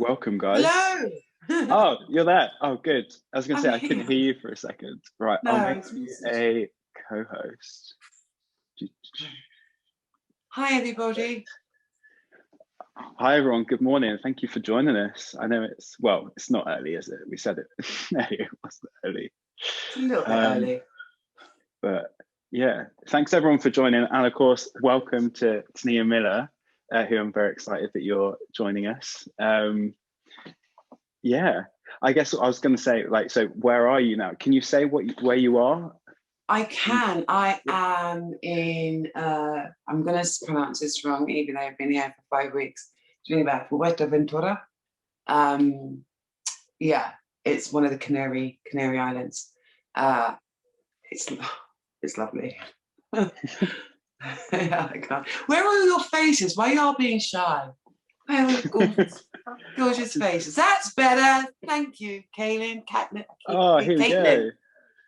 Welcome, guys. Hello. Oh, you're there. Oh, good. I was going to I'm say, I here. couldn't hear you for a second. Right, I'll No, make it's you message. a co-host. Hi, everybody. Hi, everyone. Good morning. Thank you for joining us. I know it's not early, is it? We said it earlier. It wasn't early. It's a little bit early. But yeah, thanks everyone for joining. And of course, welcome to Tania Miller, who I'm very excited that you're joining us. Yeah, I guess I was going to say, so where are you now? Can you say where you are? I can. I am in, I'm going to pronounce this wrong, even though I've been here for 5 weeks. It's been about Fuerteventura. Yeah, it's one of the Canary Islands. It's lovely. Yeah, I can't. Where are your faces? Why are you all being shy? Oh, gorgeous faces. That's better. Thank you, Kaylin. Oh, here we go.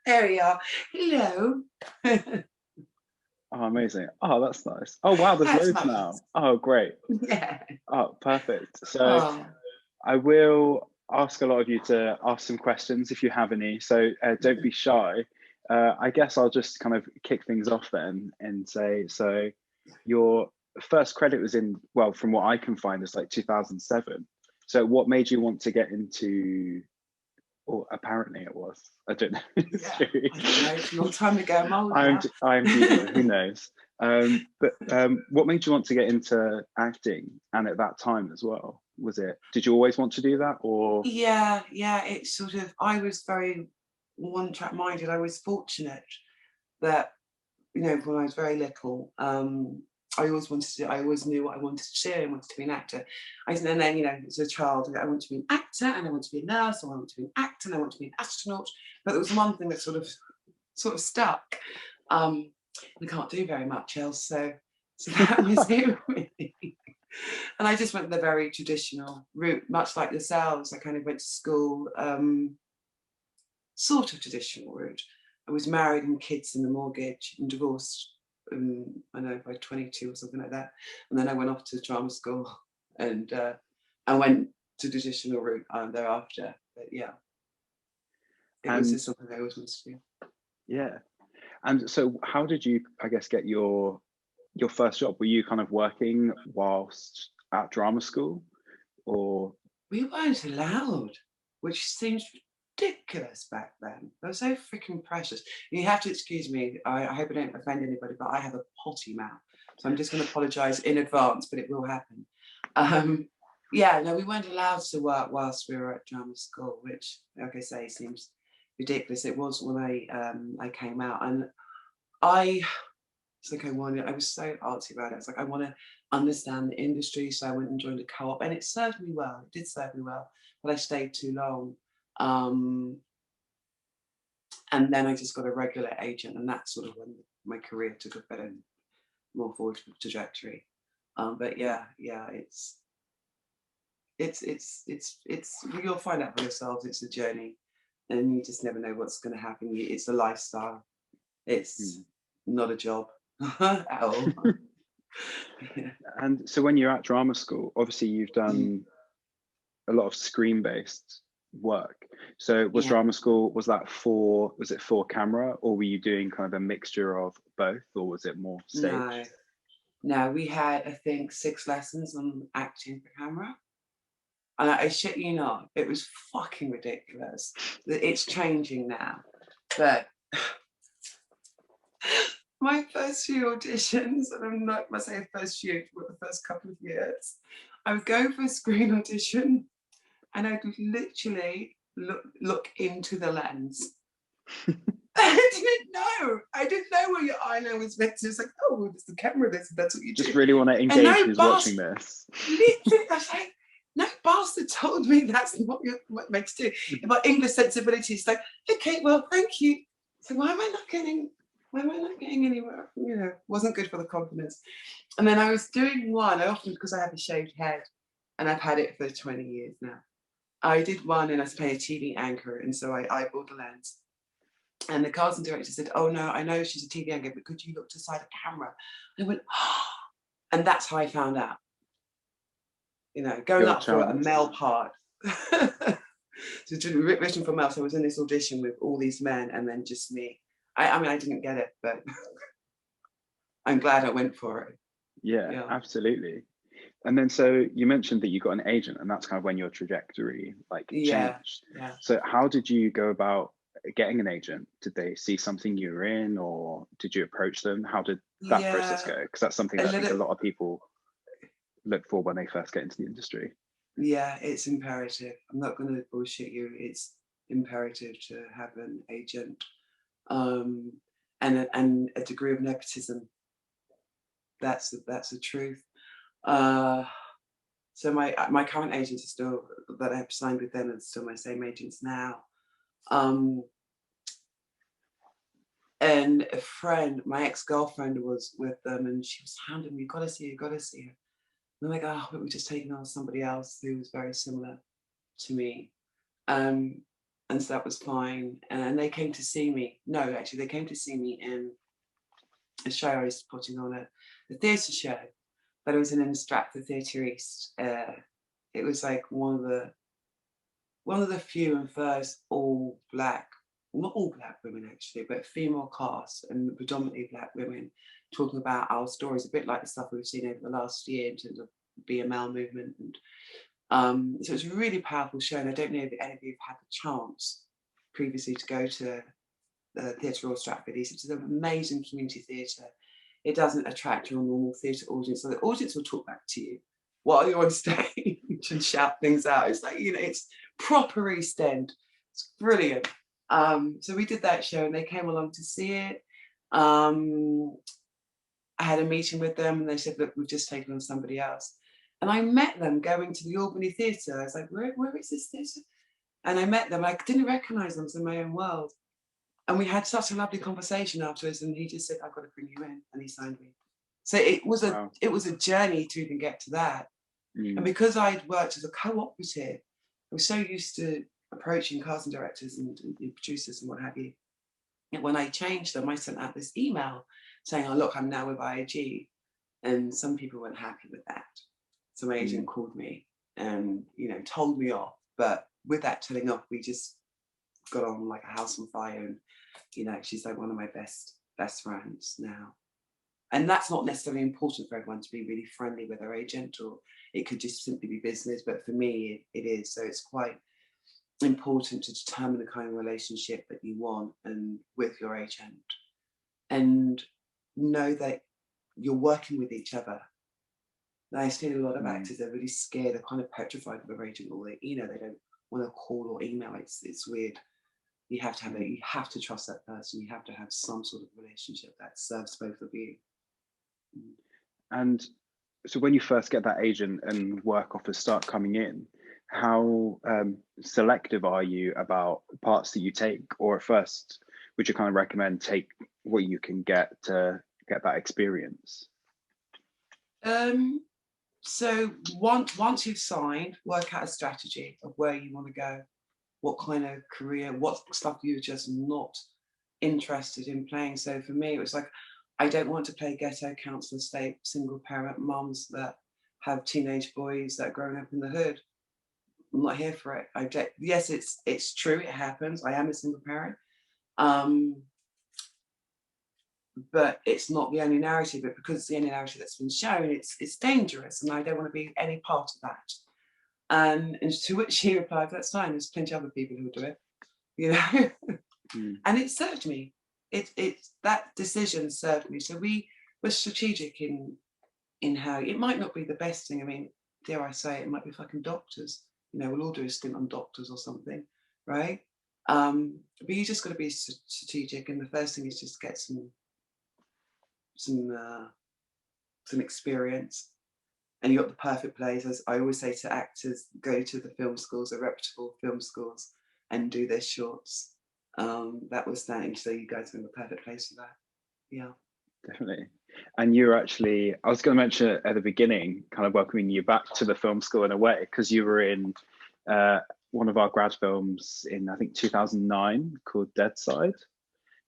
There we are. Hello. Oh, amazing. Oh, that's nice. Oh, wow, there's loads nice. Now. Oh, great. Yeah. Oh, perfect. So I will ask a lot of you to ask some questions if you have any. So don't be shy. I guess I'll just kind of kick things off then and say, so your first credit was in, well, from what I can find, it's like 2007. So what made you want to get into, or apparently it was, I don't know. Yeah, I don't know, it's your time to go mold I'm who knows. But what made you want to get into acting, and at that time as well? Did you always want to do that, or? Yeah, it's sort of, I was very one-track minded. I was fortunate that, when I was very little, I always knew what I wanted to do. I wanted to be an actor. And then, as a child, I wanted to be an actor, and I wanted to be a nurse, and I wanted to be an actor, and I wanted to be an astronaut. But there was one thing that sort of stuck. I can't do very much else, so that was it, really. And I just went the very traditional route, much like yourselves. I kind of went to school, sort of traditional route. I was married and kids and a mortgage and divorced, I know, by 22 or something like that. And then I went off to drama school and I went to traditional route thereafter. But yeah, it was just something I always wanted to do. Yeah. And so how did you, I guess, get your first job? Were you kind of working whilst at drama school, or? We weren't allowed, which seems ridiculous back then. They were so freaking precious. You have to excuse me. I hope I don't offend anybody, but I have a potty mouth, so I'm just going to apologise in advance, but it will happen. Yeah, no, we weren't allowed to work whilst we were at drama school, which, like I say, seems ridiculous. It was when I came out, and it's like I was so artsy about it. It's like, I want to understand the industry. So I went and joined a co-op, and it served me well. It did serve me well, but I stayed too long. And then I just got a regular agent, and that's sort of when my career took a better, more forward trajectory. But yeah, it's you'll find out for yourselves. It's a journey, and you just never know what's going to happen. It's a lifestyle. It's not a job at all. Yeah. And so when you're at drama school, obviously you've done a lot of screen-based work. So was drama school, was it for camera, or were you doing kind of a mixture of both, or was it more stage? No, we had, I think, 6 lessons on acting for camera. And I shit you not, it was fucking ridiculous. It's changing now, but my first few auditions, and I'm not gonna say first few, but the first couple of years, I would go for a screen audition, and I would literally look into the lens. I didn't know where your eyeliner was meant to. It's like, oh, there's the camera, that's what you do. Just really want to engage who's watching this. Literally, I was like, no bastard told me that's what you're meant to do. In my English sensibility, it's like, okay, well, thank you. So why am I not getting anywhere? Wasn't good for the confidence. And then I was doing one, because I have a shaved head, and I've had it for 20 years now. I did one, and I was playing a TV anchor, and so I eyeballed the lens. And the casting director said, oh no, I know she's a TV anchor, but could you look to the side of the camera? And I went, oh, and that's how I found out. you know, going up for a male part. So written for male. So I was in this audition with all these men and then just me. I mean, I didn't get it, but I'm glad I went for it. Yeah, absolutely. And then, so you mentioned that you got an agent, and that's kind of when your trajectory like changed. Yeah. So how did you go about getting an agent? Did they see something you were in, or did you approach them? How did that process go? Because that's something that I think a lot of people look for when they first get into the industry. Yeah, it's imperative. I'm not going to bullshit you. It's imperative to have an agent, and a degree of nepotism. That's the truth. So my current agents are still, that I've signed with them, and still my same agents now. And a friend, my ex-girlfriend, was with them, and she was hounding me, "Gotta see her, gotta see her." And I'm like, "Oh, but we're just taking on somebody else who was very similar to me." And so that was fine. And they came to see me. No, actually, they came to see me in a show I was putting on, a theatre show, but it was in Stratford Theatre East. It was like one of the few and first all black, not all black women actually, but female cast and predominantly black women talking about our stories, a bit like the stuff we've seen over the last year in terms of BML movement. And so it's a really powerful show, and I don't know if any of you have had the chance previously to go to the Theatre Royal Stratford East. It's an amazing community theatre. It doesn't attract your normal theatre audience, so the audience will talk back to you while you're on stage and shout things out. It's like, you know, it's proper East End. It's brilliant. So we did that show, and they came along to see it. I had a meeting with them, and they said, "Look, we've just taken on somebody else." And I met them going to the Albany Theatre. I was like, where is this theatre? And I met them. I didn't recognise them in my own world. And we had such a lovely conversation afterwards. And he just said, "I've got to bring you in." And he signed me. So it was a journey to even get to that. And because I'd worked as a cooperative, I was so used to approaching casting directors and producers and what have you. And when I changed them, I sent out this email saying, "Oh, look, I'm now with IAG." And some people weren't happy with that. So my agent called me and, you know, told me off. But with that telling off, we just got on like a house on fire. And, you know, she's like one of my best friends now. And that's not necessarily important for everyone to be really friendly with their agent, or it could just simply be business. But for me, it is. So it's quite important to determine the kind of relationship that you want and with your agent, and know that you're working with each other. I see a lot of actors, they're really scared, they're kind of petrified of their agent, or they don't want to call or email. It's weird. You have to trust that person. You have to have some sort of relationship that serves both of you. And so when you first get that agent and work offers start coming in, how selective are you about parts that you take? Or at first, would you kind of recommend take what you can get to get that experience? So once you've signed, work out a strategy of where you want to go, what kind of career, what stuff you're just not interested in playing. So for me, it was like, I don't want to play ghetto, council estate, single parent mums that have teenage boys that are growing up in the hood. I'm not here for it. Yes, it's true, it happens. I am a single parent. But it's not the only narrative, but because it's the only narrative that's been shown, it's dangerous, and I don't want to be any part of that. And to which she replied, "That's fine, there's plenty of other people who will do it," you know. And it served me. That decision served me. So we were strategic in how it might not be the best thing. I mean, dare I say, it might be fucking doctors. You know, we'll all do a stint on doctors or something, right? But you just got to be strategic, and the first thing is just get some experience, and you got the perfect place. As I always say to actors, go to the film schools, the reputable film schools, and do their shorts. That was standing, so you guys are in the perfect place for that. Yeah, definitely. And you're actually, I was going to mention it at the beginning, kind of welcoming you back to the film school in a way, because you were in one of our grad films in, I think, 2009 called Deadside.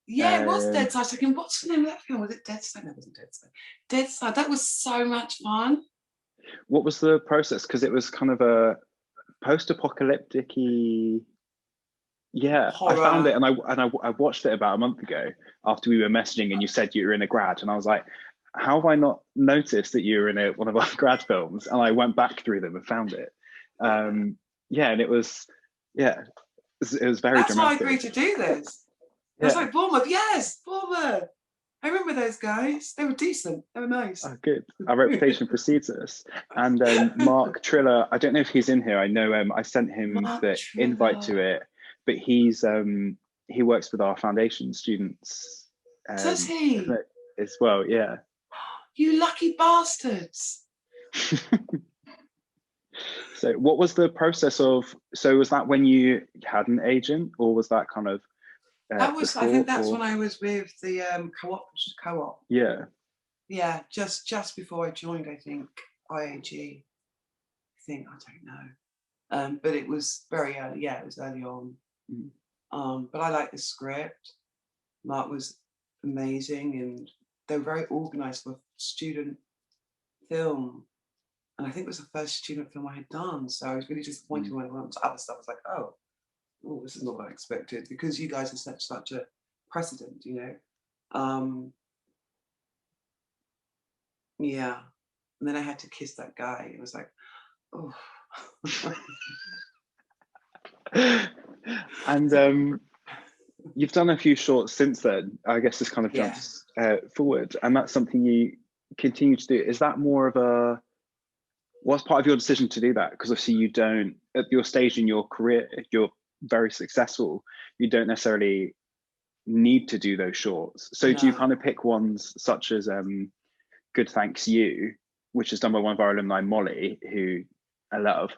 Yeah, it was Deadside. I was thinking, what's the name of that film? Was it Deadside? No, it wasn't Deadside. Deadside. That was so much fun. What was the process? Because it was kind of a post-apocalyptic-y. Yeah, Horror. I found it, and I watched it about a month ago after we were messaging, and you said you were in a grad, and I was like, how have I not noticed that you were in one of our grad films? And I went back through them and found it. Yeah, and it was very That's dramatic. That's why I agreed to do this. I was like, Bournemouth, yes, Bournemouth. I remember those guys. They were decent. They were nice. Oh, good. Our reputation precedes us. And Mark Triller, I don't know if he's in here. I know I sent him the invite to it, but he works with our foundation students. Does he? As well, yeah. You lucky bastards. So what was the process of, so was that when you had an agent, or was that kind of that was before, I think that's when I was with the co-op. Yeah. Yeah, just before I joined, I think, IAG. I don't know. But it was very early, yeah, it was early on. But I liked the script. Mark was amazing, and they were very organised for student film. And I think it was the first student film I had done. So I was really disappointed when I went to other stuff. I was like, oh, this is not what I expected, because you guys are such a precedent, you know. Yeah. And then I had to kiss that guy. It was like, oh. And you've done a few shorts since then. I guess this kind of jumps forward, and that's something you continue to do. Is that more of what's part of your decision to do that? Because obviously you don't, at your stage in your career, you're very successful, you don't necessarily need to do those shorts. So do you kind of pick ones such as Good Thanks You, which is done by one of our alumni, Molly, who I love.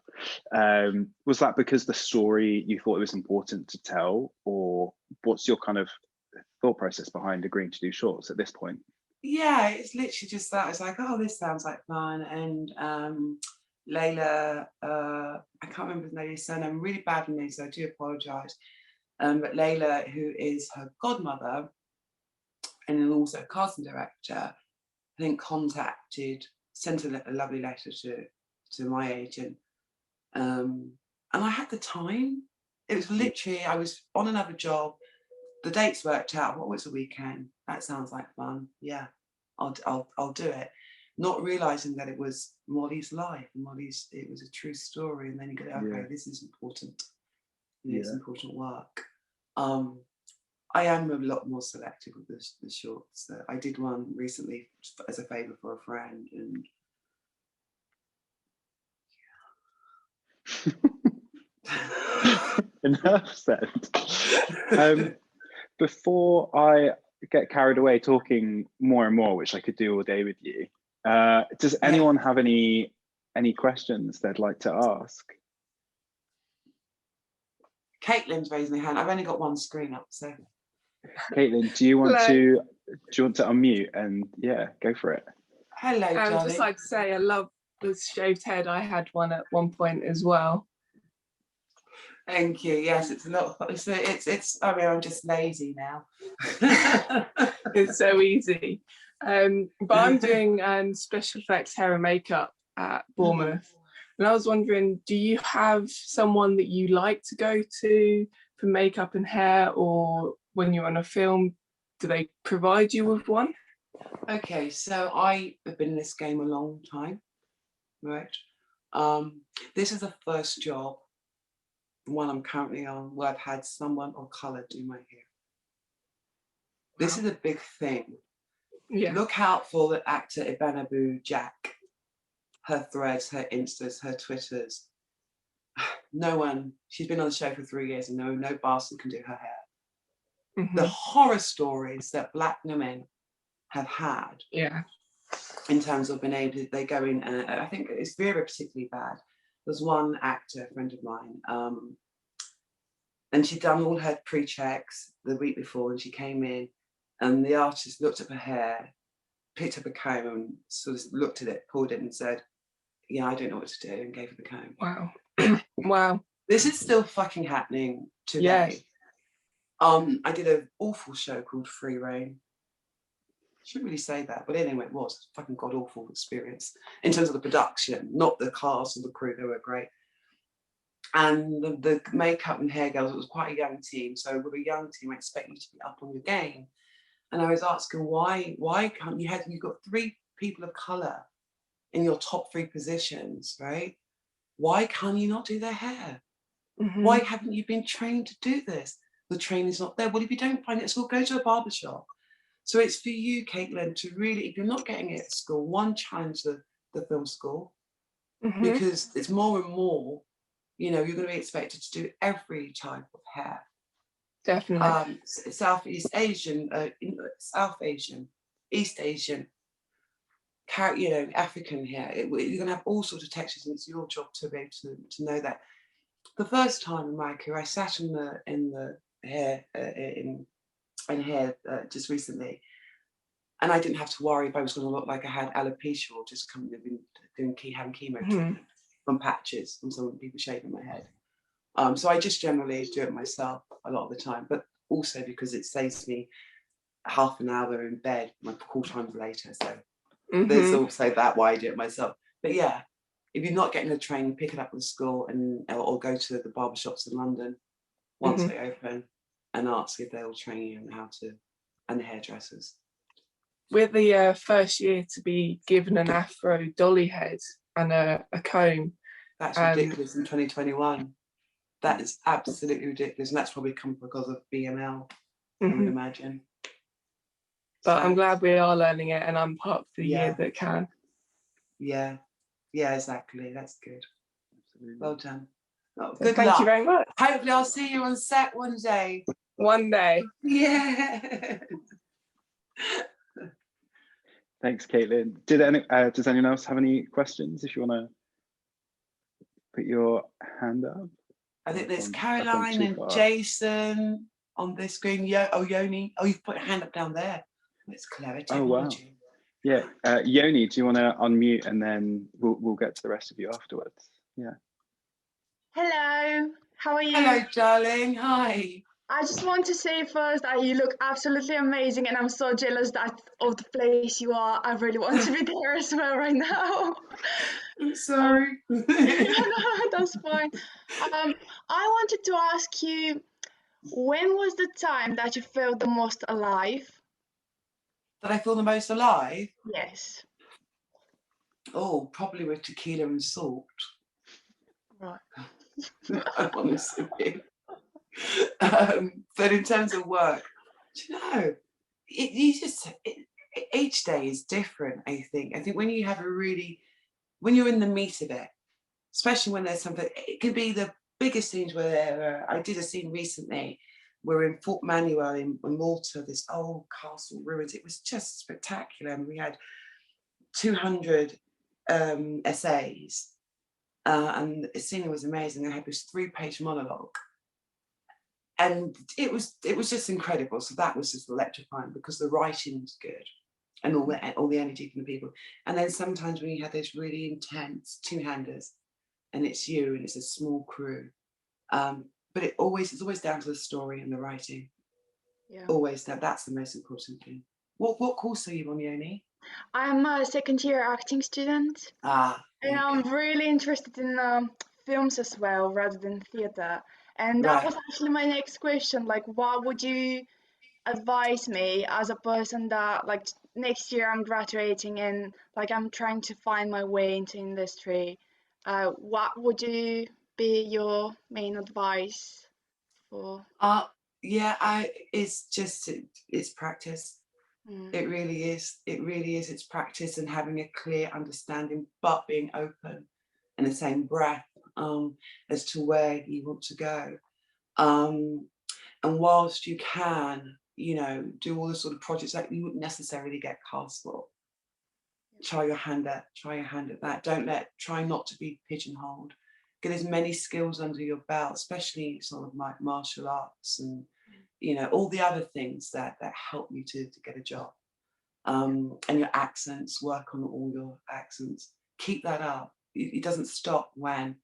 Was that because the story you thought it was important to tell, or what's your kind of thought process behind agreeing to do shorts at this point? Yeah, it's literally just that. It's like, oh, this sounds like fun. And Layla, I can't remember Layla's surname, I'm really bad with names, so I do apologise. But Layla, who is her godmother and also a casting director, I think sent a lovely letter to my agent. And I had the time. It was literally, I was on another job. The dates worked out. What was the weekend? That sounds like fun. Yeah, I'll do it. Not realizing that it was Molly's life. It was a true story. And then you go, okay, this is important. It's important work. I am a lot more selective with the shorts. I did one recently as a favour for a friend, and Enough said. Before I get carried away talking more and more, which I could do all day with you, does anyone have any questions they'd like to ask? Caitlin's raising her hand. I've only got one screen up, so. Caitlin, do you want to unmute and go for it? Hello, I would just like to say I love the shaved head. I had one at one point as well. Thank you. Yes, it's a lot. It's. I mean, I'm just lazy now. It's so easy. But I'm doing special effects hair and makeup at Bournemouth, and I was wondering, do you have someone that you like to go to for makeup and hair, or when you're on a film, do they provide you with one? Okay, so I have been in this game a long time, right? This is the first job, the one I'm currently on, where I've had someone of colour do my hair. This is a big thing. Yeah. Look out for the actor Ibanabu Jack. Her threads, her Instas, her Twitters. No one, she's been on the show for 3 years and no bastard can do her hair. The horror stories that Black women have had, in terms of being able to, they go in, I think it's very particularly bad. There's one actor, a friend of mine, and she'd done all her pre-checks the week before, and she came in, and the artist looked at her hair, picked up a comb and sort of looked at it, pulled it and said, yeah, I don't know what to do, and gave her the comb. Wow. Wow. This is still fucking happening today. I did an awful show called Free Reign. shouldn't really say that, but anyway, it was a fucking god awful experience in terms of the production, not the cast or the crew. They were great. And the makeup and hair girls, it was quite a young team. So with a young team, I expect you to be up on your game. And I was asking, why can't you've got 3 people of colour in your top 3 positions, right? Why can't you not do their hair? Why haven't you been trained to do this? The training's not there. Well, if you don't find it at school, go to a barbershop. So it's for you, Caitlin, to really, if you're not getting it at school, one, challenge the film school, because it's more and more, you know, you're going to be expected to do every type of hair. Definitely. Southeast Asian, South Asian, East Asian, you know, African hair. You're going to have all sorts of textures, and it's your job to be able to know that. The first time in my career, I sat in the hair just recently, and I didn't have to worry if I was going to look like I had alopecia or just having chemo treatment from patches from some people shaving my head. So I just generally do it myself a lot of the time, but also because it saves me half an hour in bed, like 4 times later. So there's also that why I do it myself. But yeah, if you're not getting the training, pick it up with school or go to the barbershops in London once they open and ask if they'll train you on how to, and the hairdressers. We're the first year to be given an afro dolly head and a comb. That's ridiculous in 2021. That is absolutely ridiculous, and that's probably come because of BML, I would imagine. But I'm glad we are learning it, and I'm part of the year that can. Yeah, exactly. That's good. Absolutely. Well done. Oh, So good thank luck. you very much. Hopefully I'll see you on set one day. One day. Yeah. Thanks, Caitlin. Does anyone else have any questions? If you want to put your hand up. I think there's Caroline and Jason on this screen. Yoni. Oh, you've put your hand up down there. That's clever technology. Oh, wow. Yeah. Yoni, do you want to unmute and then we'll get to the rest of you afterwards? Yeah. Hello. How are you? Hello, darling. Hi. I just want to say first that you look absolutely amazing, and I'm so jealous of the place you are. I really want to be there as well right now. I'm sorry. No, that's fine. I wanted to ask you, when was the time that you felt the most alive? That I feel the most alive? Yes. Oh, probably with tequila and salt. Right. I'm honest with you. But in terms of work, do you know, each day is different. I think when you have when you're in the meat of it, especially when there's something, it can be the biggest scenes where I did a scene recently. We're in Fort Manuel in Malta, this old castle ruins. It was just spectacular, and we had 200 essays, and the scene was amazing. I had this 3-page monologue. And it was just incredible. So that was just electrifying because the writing was good and all the energy from the people. And then sometimes when you have those really intense 2-handers and it's you and it's a small crew, but it's always down to the story and the writing. Yeah. Always that's the most important thing. What course are you on, Yoni? I'm a second-year acting student. And I'm really interested in films as well rather than theatre. And that was actually my next question. Like, what would you advise me as a person that, like, next year I'm graduating and, like, I'm trying to find my way into industry? What would you be your main advice for? It's practice. It really is. It's practice and having a clear understanding, but being open in the same breath. As to where you want to go, and whilst you can, do all the sort of projects that you wouldn't necessarily get cast for, try your hand at that. Try not to be pigeonholed. Get as many skills under your belt, especially sort of like martial arts and all the other things that help you to get a job. And your accents, work on all your accents. Keep that up. It doesn't stop when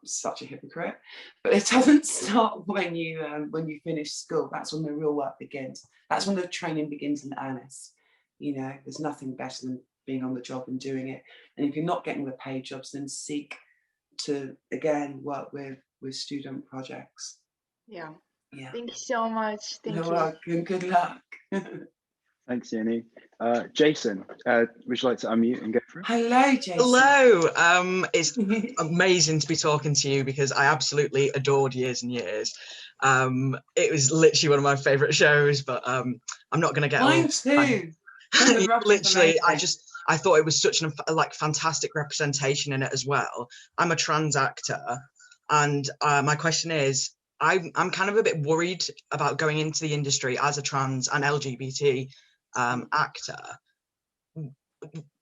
such a hypocrite, but it doesn't stop when you finish school. That's when the real work begins. That's when the training begins in earnest. You know, there's nothing better than being on the job and doing it. And if you're not getting the paid jobs, then seek to again work with student projects. Yeah. Thank you so much. Thank you. You're welcome. Good luck. Thanks, Jenny. Jason, would you like to unmute and go for it? Hello, Jason. Hello. It's amazing to be talking to you because I absolutely adored Years and Years. It was literally one of my favourite shows, but I'm not going to get mine too. Literally, I thought it was such a fantastic representation in it as well. I'm a trans actor, and my question is, I'm kind of a bit worried about going into the industry as a trans and LGBT actor.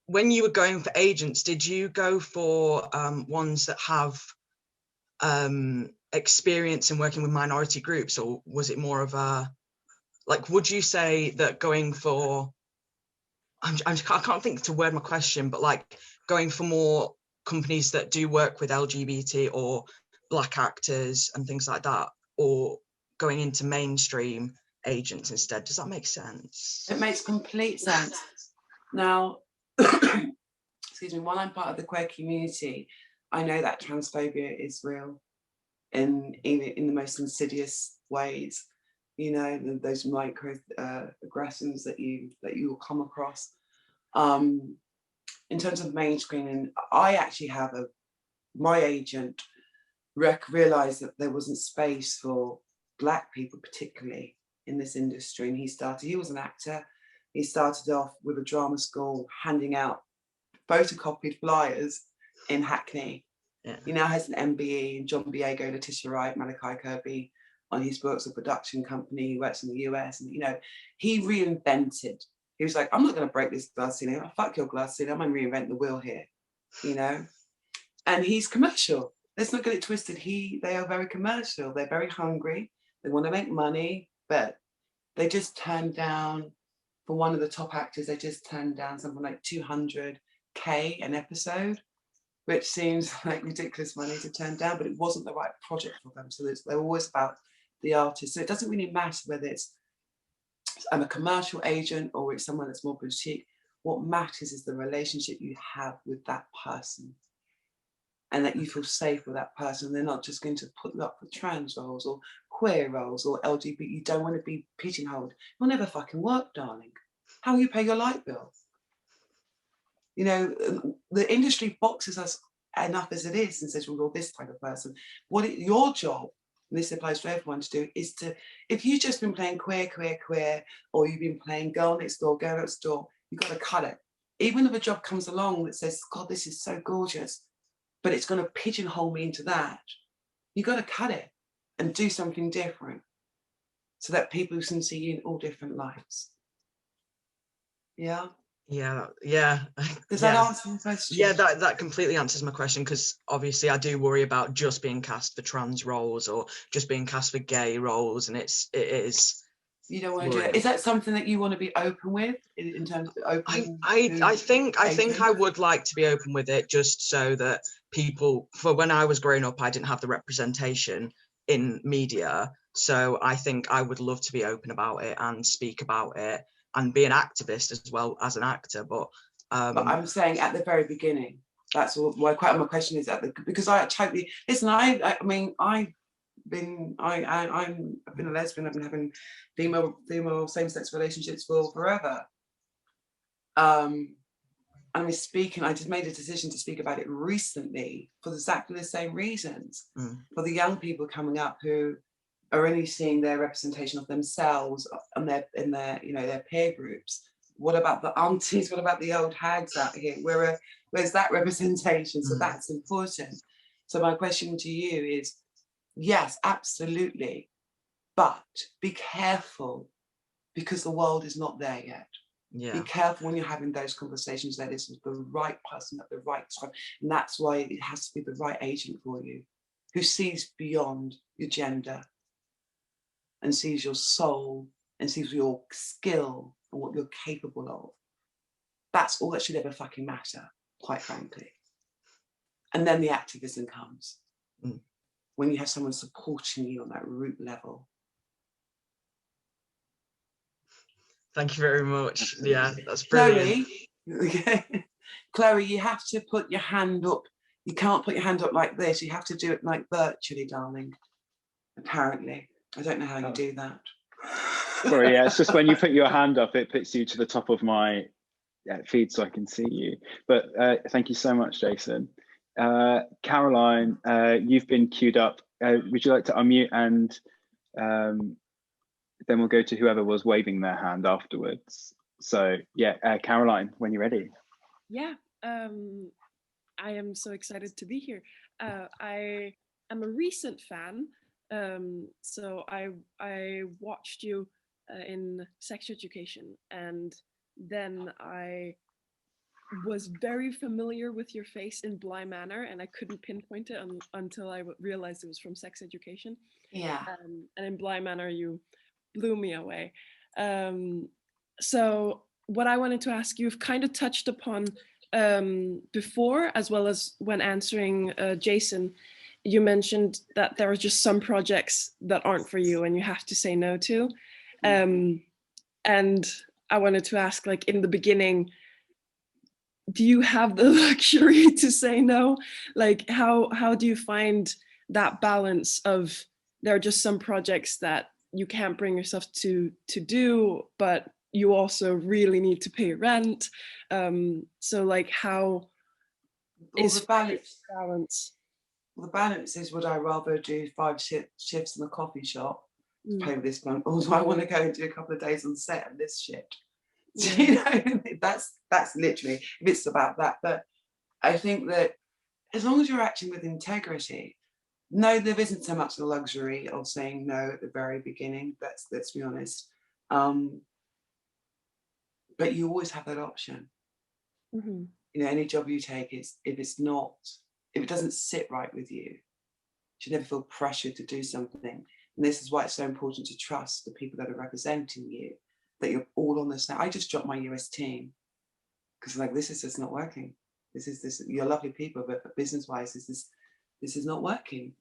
When you were going for agents, did you go for ones that have experience in working with minority groups, or was it more of a, would you say that going for, I can't think to word my question, but going for more companies that do work with LGBT or Black actors and things like that, or going into mainstream agents instead? Does that make sense? It makes complete sense. Now, excuse me, while I'm part of the queer community, I know that transphobia is real in the most insidious ways. You know, those micro aggressions that you will come across. In terms of mainstreaming, I actually have my agent realised that there wasn't space for Black people particularly in this industry, and he was an actor. He started off with a drama school handing out photocopied flyers in Hackney. Yeah. He now has an MBE in John Biego, Letitia Wright, Malachi Kirby on his books, a production company. He works in the US, and he reinvented. He was like, I'm not going to break this glass ceiling. Oh, fuck your glass ceiling. I'm going to reinvent the wheel here, And he's commercial. Let's not get it twisted. They are very commercial. They're very hungry. They want to make money, but they just turned down, for one of the top actors, they just turned down something like $200K an episode, which seems like ridiculous money to turn down, but it wasn't the right project for them. So they're always about the artist. So it doesn't really matter whether I'm a commercial agent or it's someone that's more boutique. What matters is the relationship you have with that person, and that you feel safe with that person. They're not just going to put you up for trans roles or queer roles or LGBT. You don't want to be pigeonholed. You'll never fucking work, darling. How will you pay your light bill? The industry boxes us enough as it is and says, well, you're this type of person. Your job, and this applies to everyone to do, is to, if you've just been playing queer, or you've been playing girl next door, you've got to cut it. Even if a job comes along that says, God, this is so gorgeous, but it's going to pigeonhole me into that, you've got to cut it and do something different so that people can see you in all different lights. Yeah? Yeah. Does that answer your question? Yeah, that completely answers my question, because obviously I do worry about just being cast for trans roles or just being cast for gay roles, and it is. You don't want to do it. Is that something that you want to be open with in terms of open? I think I would like to be open with it, just so that people, for when I was growing up, I didn't have the representation in media. So I think I would love to be open about it and speak about it and be an activist as well as an actor. But I'm saying at the very beginning, that's why my question is because I totally listen. I've been a lesbian. I've been having female same-sex relationships for forever. I just made a decision to speak about it recently for exactly the same reasons. For the young people coming up who are only seeing their representation of themselves and in their peer groups. What about the aunties? What about the old hags out here? Where's that representation? So that's important. So my question to you is, yes, absolutely, but be careful, because the world is not there yet. Yeah. Be careful when you're having those conversations that it's the right person at the right time. And that's why it has to be the right agent for you, who sees beyond your gender and sees your soul and sees your skill and what you're capable of. That's all that should ever fucking matter, quite frankly. And then the activism comes. when you have someone supporting you on that root level. Thank you very much. Yeah, that's brilliant. Chloe, you have to put your hand up. You can't put your hand up like this. You have to do it like virtually, darling. Apparently. I don't know how you do that. Sorry, yeah, it's just when you put your hand up, it puts you to the top of my feed so I can see you. But thank you so much, Jason. Caroline, you've been queued up. Would you like to unmute, and then we'll go to whoever was waving their hand afterwards. So yeah, Caroline, when you're ready. Yeah, I am so excited to be here. I am a recent fan. So I watched you in Sex Education, and then I was very familiar with your face in Bly Manor, and I couldn't pinpoint it until I realized it was from Sex Education. Yeah. And in Bly Manor, you blew me away. So what I wanted to ask you, you've kind of touched upon before, as well as when answering Jason, you mentioned that there are just some projects that aren't for you and you have to say no to. And I wanted to ask, like, in the beginning, do you have the luxury to say no? Like, how do you find that balance of, there are just some projects that you can't bring yourself to do, but you also really need to pay rent. So like, how is the balance? Well, the balance is, would I rather do 5 shifts in a coffee shop to pay with this month, or do I want to go and do a couple of days on set of this shit? So, you know, that's literally, if it's about that. But I think that as long as you're acting with integrity, no, there isn't so much the luxury of saying no at the very beginning. Let's be honest. But you always have that option. You know, any job you take, if it doesn't sit right with you, you should never feel pressured to do something. And this is why it's so important to trust the people that are representing you, that you're all on the same. I just dropped my US team because like, this is just not working. You're lovely people, but business-wise, this is not working.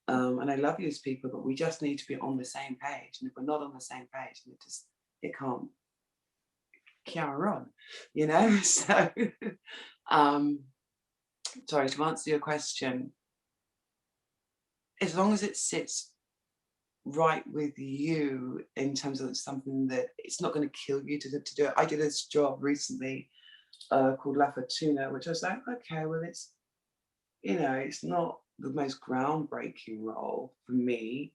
And I love you as people, but we just need to be on the same page. And if we're not on the same page, it can't carry on, you know? So, sorry, to answer your question, as long as it sits right with you in terms of something that it's not going to kill you to do it. I did this job recently called La Fortuna, which I was like, okay, well, it's, you know, it's not the most groundbreaking role for me,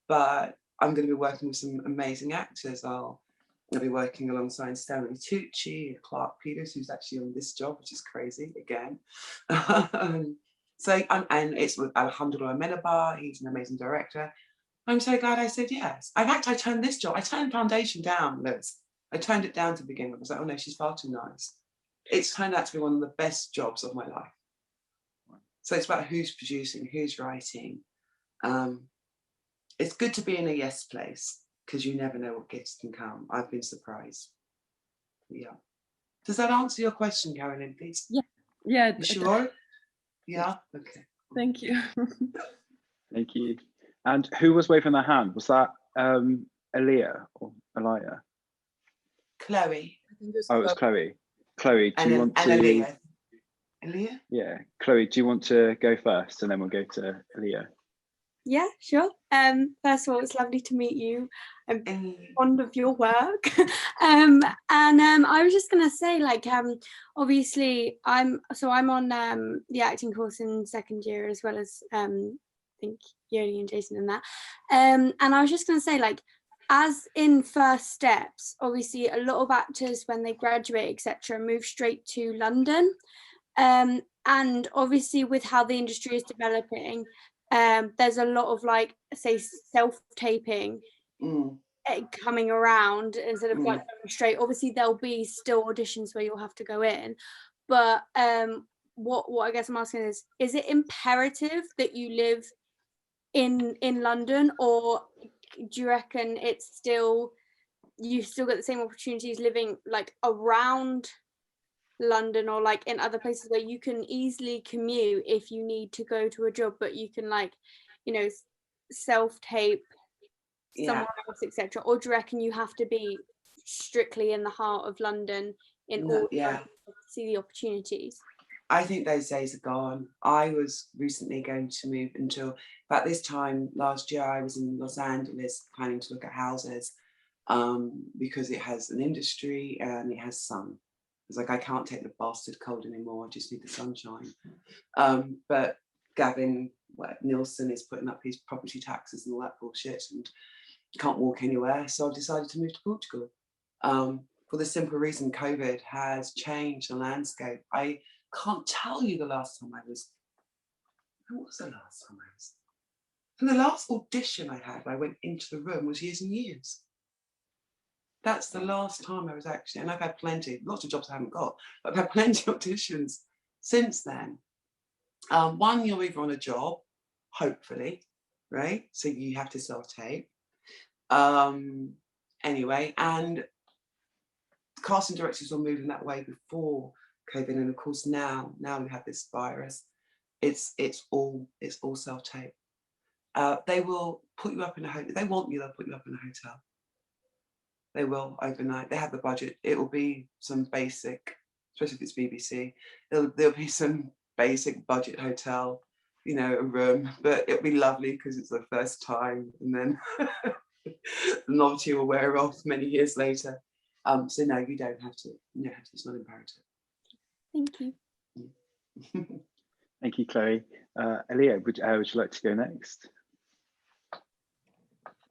but I'm going to be working with some amazing actors. I'll be working alongside Stanley Tucci, Clark Peters, who's actually on this job, which is crazy again. So, and it's with Alejandro Amenabar. He's an amazing director. I'm so glad I said yes. In fact, I turned Foundation down, Liz. I turned it down to begin with. I was like, oh no, she's far too nice. It's turned out to be one of the best jobs of my life. So it's about who's producing, who's writing. It's good to be in a yes place, because you never know what gifts can come. I've been surprised. Yeah. Does that answer your question, Carolyn, please? Yeah. Yeah. You sure? Yeah? Okay. Thank you. Thank you. And who was waving their hand? Was that Aaliyah or Aliyah? Chloe. Oh, it was Chloe. Chloe, do you want to... Aaliyah. Aaliyah? Yeah. Chloe, do you want to go first, and then we'll go to Aaliyah? Yeah, sure. First of all, it's lovely to meet you. I'm fond of your work. I was just gonna say, like, obviously I'm on the acting course in second year, as well as I think Yoli and Jason and that. And I was just gonna say, like, as in first steps, obviously a lot of actors when they graduate, etc., move straight to London. And obviously with how the industry is developing, there's a lot of, like, say, self-taping coming around instead of like going straight. Obviously there'll be still auditions where you'll have to go in, but what I guess I'm asking is it imperative that you live in London, or do you reckon you still get the same opportunities living like around London or like in other places where you can easily commute if you need to go to a job, but you can like, you know, self-tape somewhere else, etc.? Or do you reckon you have to be strictly in the heart of London in order to see the opportunities? I think those days are gone. I was recently going to move until about this time last year. I was in Los Angeles planning to look at houses because it has an industry and it has sun. It's like, I can't take the bastard cold anymore. I just need the sunshine. But Gavin Nilsson is putting up his property taxes and all that bullshit and can't walk anywhere. So I've decided to move to Portugal for the simple reason COVID has changed the landscape. I can't tell you the last time I was. When was the last time I was? And the last audition I had, I went into the room, was years and years. That's the last time I was actually, and I've had plenty, lots of jobs I haven't got, but I've had plenty of auditions since then. One, you're either on a job, hopefully, right? So you have to self-tape. Anyway, and casting directors were moving that way before COVID, and of course now we have this virus. It's all self-tape. They will put you up in a hotel. They want you. They'll put you up in a hotel. They will overnight. They have the budget. It will be some basic, especially if it's BBC. There'll be some basic budget hotel, you know, a room, but it'll be lovely because it's the first time, and then the novelty will wear off many years later. So no, you don't have to. You don't have to. It's not imperative. Thank you. Thank you, Chloe. Aaliyah, would you like to go next?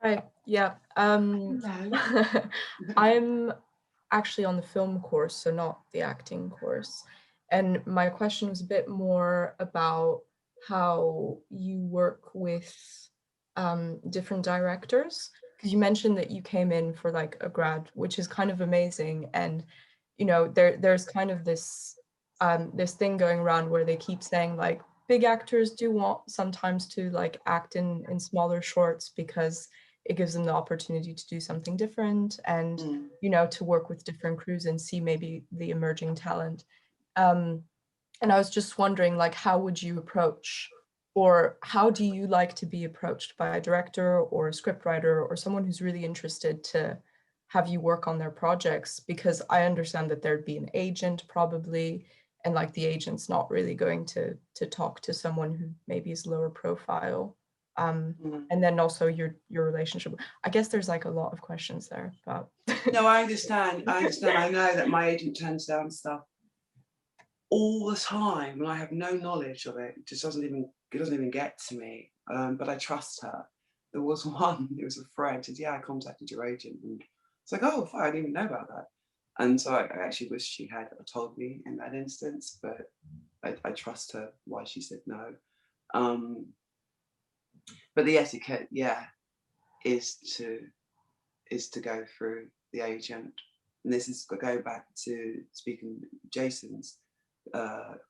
Hi. Yeah. I'm actually on the film course, so not the acting course. And my question was a bit more about how you work with different directors, because you mentioned that you came in for like a grad, which is kind of amazing. And, you know, there's kind of this this thing going around where they keep saying like big actors do want sometimes to like act in smaller shorts because it gives them the opportunity to do something different and, you know, to work with different crews and see maybe the emerging talent. And I was just wondering, like, how would you approach, or how do you like to be approached by a director or a scriptwriter or someone who's really interested to have you work on their projects? Because I understand that there'd be an agent probably, and like the agent's not really going to talk to someone who maybe is lower profile. And then also your relationship. I guess there's like a lot of questions there, but no, I understand. I know that my agent turns down stuff all the time, and I have no knowledge of it. It just doesn't even get to me. But I trust her. There was one. It was a friend. Said, "Yeah, I contacted your agent," and it's like, "Oh, fine, I didn't even know about that." And so I actually wish she had told me in that instance, but I trust her. Why she said no. But the etiquette, is to go through the agent. And this is going back to speaking Jason's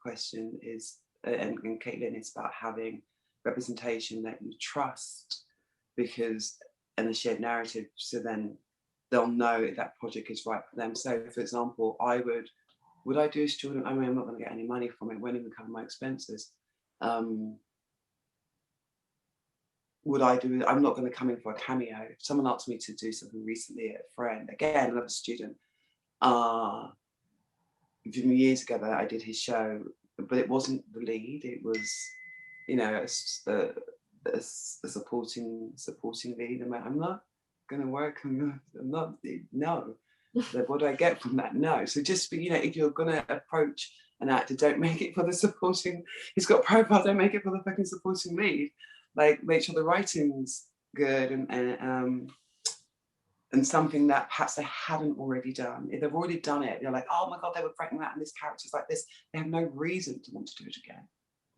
question is, and Caitlin, is about having representation that you trust, because, and the shared narrative, so then they'll know if that project is right for them. So for example, would I do a student? I mean, I'm not going to get any money from it, it won't even cover my expenses. Would I do it? I'm not going to come in for a cameo. If someone asked me to do something recently, a friend, again, another student, years ago that I did his show, but it wasn't the lead. It was, you know, a supporting lead. I'm not going to work. I'm not. No. What do I get from that? No. So just, you know, if you're going to approach an actor, don't make it for the supporting. He's got profile. Don't make it for the fucking supporting lead. Like, make sure the writing's good and something that perhaps they haven't already done. If they've already done it, they're like, oh my God, they were writing that and this character's like this. They have no reason to want to do it again.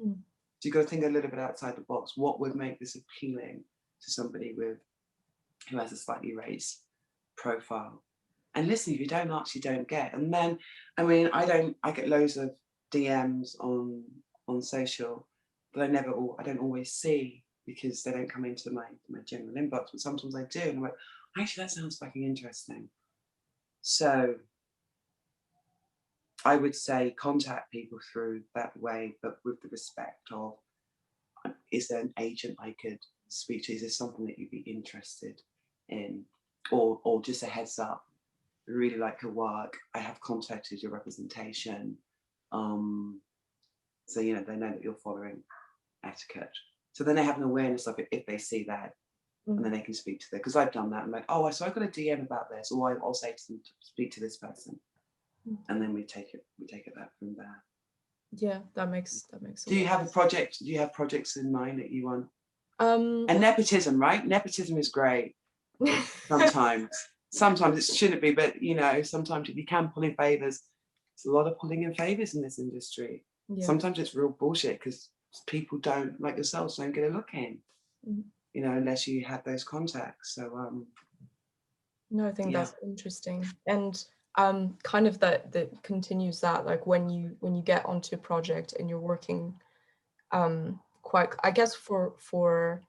So you've got to think a little bit outside the box. What would make this appealing to somebody who has a slightly raised profile? And listen, if you don't ask, you don't get. And then, I mean, I get loads of DMs on social, but I don't always see, because they don't come into my general inbox, but sometimes I do, and I'm like, actually, that sounds fucking interesting. So I would say contact people through that way, but with the respect of, is there an agent I could speak to? Is there something that you'd be interested in? Or just a heads up, I really like your work. I have contacted your representation. So, you know, they know that you're following etiquette. So then they have an awareness of it if they see that. And then they can speak to them. Because I've done that. I'm like, oh, so I got a DM about this. Or I'll say to them, speak to this person. And then we take it back from there. Yeah, that makes sense. Do you have a project? Do you have projects in mind that you want? And nepotism, right? Nepotism is great. Sometimes it shouldn't be, but you know, sometimes if you can pull in favors, there's a lot of pulling in favors in this industry. Yeah. Sometimes it's real bullshit because people don't, like yourselves, don't get a look in, you know, unless you have those contacts. So no, I think that's interesting. And kind of that continues that, like when you get onto a project and you're working quite, I guess for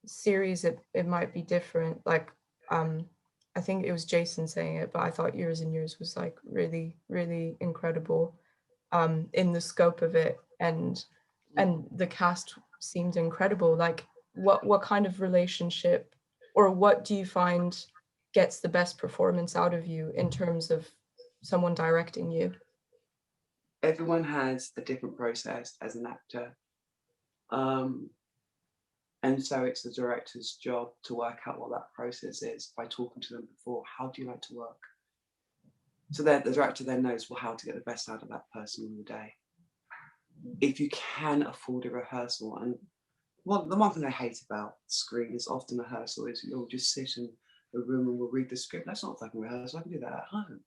series it might be different. Like I think it was Jason saying it, but I thought Years and Years was like really, really incredible in the scope of it, and the cast seemed incredible. Like what kind of relationship, or what do you find gets the best performance out of you in terms of someone directing you? Everyone has a different process as an actor. And so it's the director's job to work out what that process is by talking to them before. How do you like to work? So the director then knows, well, how to get the best out of that person in the day. If you can afford a rehearsal, and the one thing I hate about screen is often rehearsal is you'll just sit in a room and we'll read the script. That's not fucking rehearsal. I can do that at home.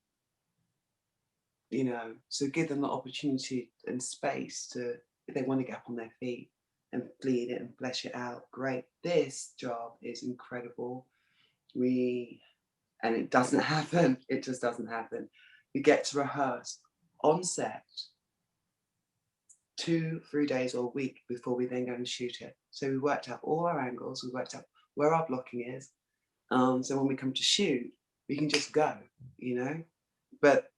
You know, so give them the opportunity and space to, if they want to get up on their feet and bleed it and flesh it out, great. This job is incredible. And it doesn't happen. It just doesn't happen. We get to rehearse on set 2-3 days or a week before we then go and shoot it. So we worked out all our angles. We worked out where our blocking is. So when we come to shoot, we can just go, you know. But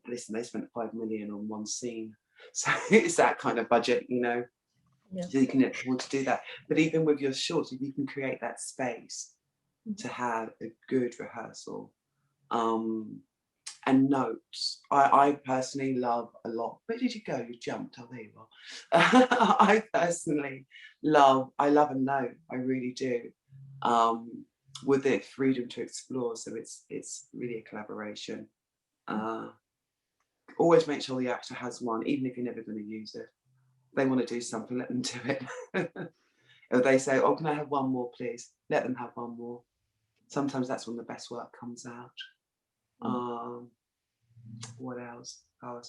listen, they spent 5 million on one scene, so it's that kind of budget, you know. Yeah. So you can afford to do that. But even with your shorts, if you can create that space to have a good rehearsal, and notes. I personally love a lot. Where did you go? You jumped. Oh, there you are. I personally love a note. I really do. With it, freedom to explore. So it's really a collaboration. Always make sure the actor has one, even if you're never going to use it. If they want to do something, let them do it. If they say, oh, can I have one more, please? Let them have one more. Sometimes that's when the best work comes out. What else? I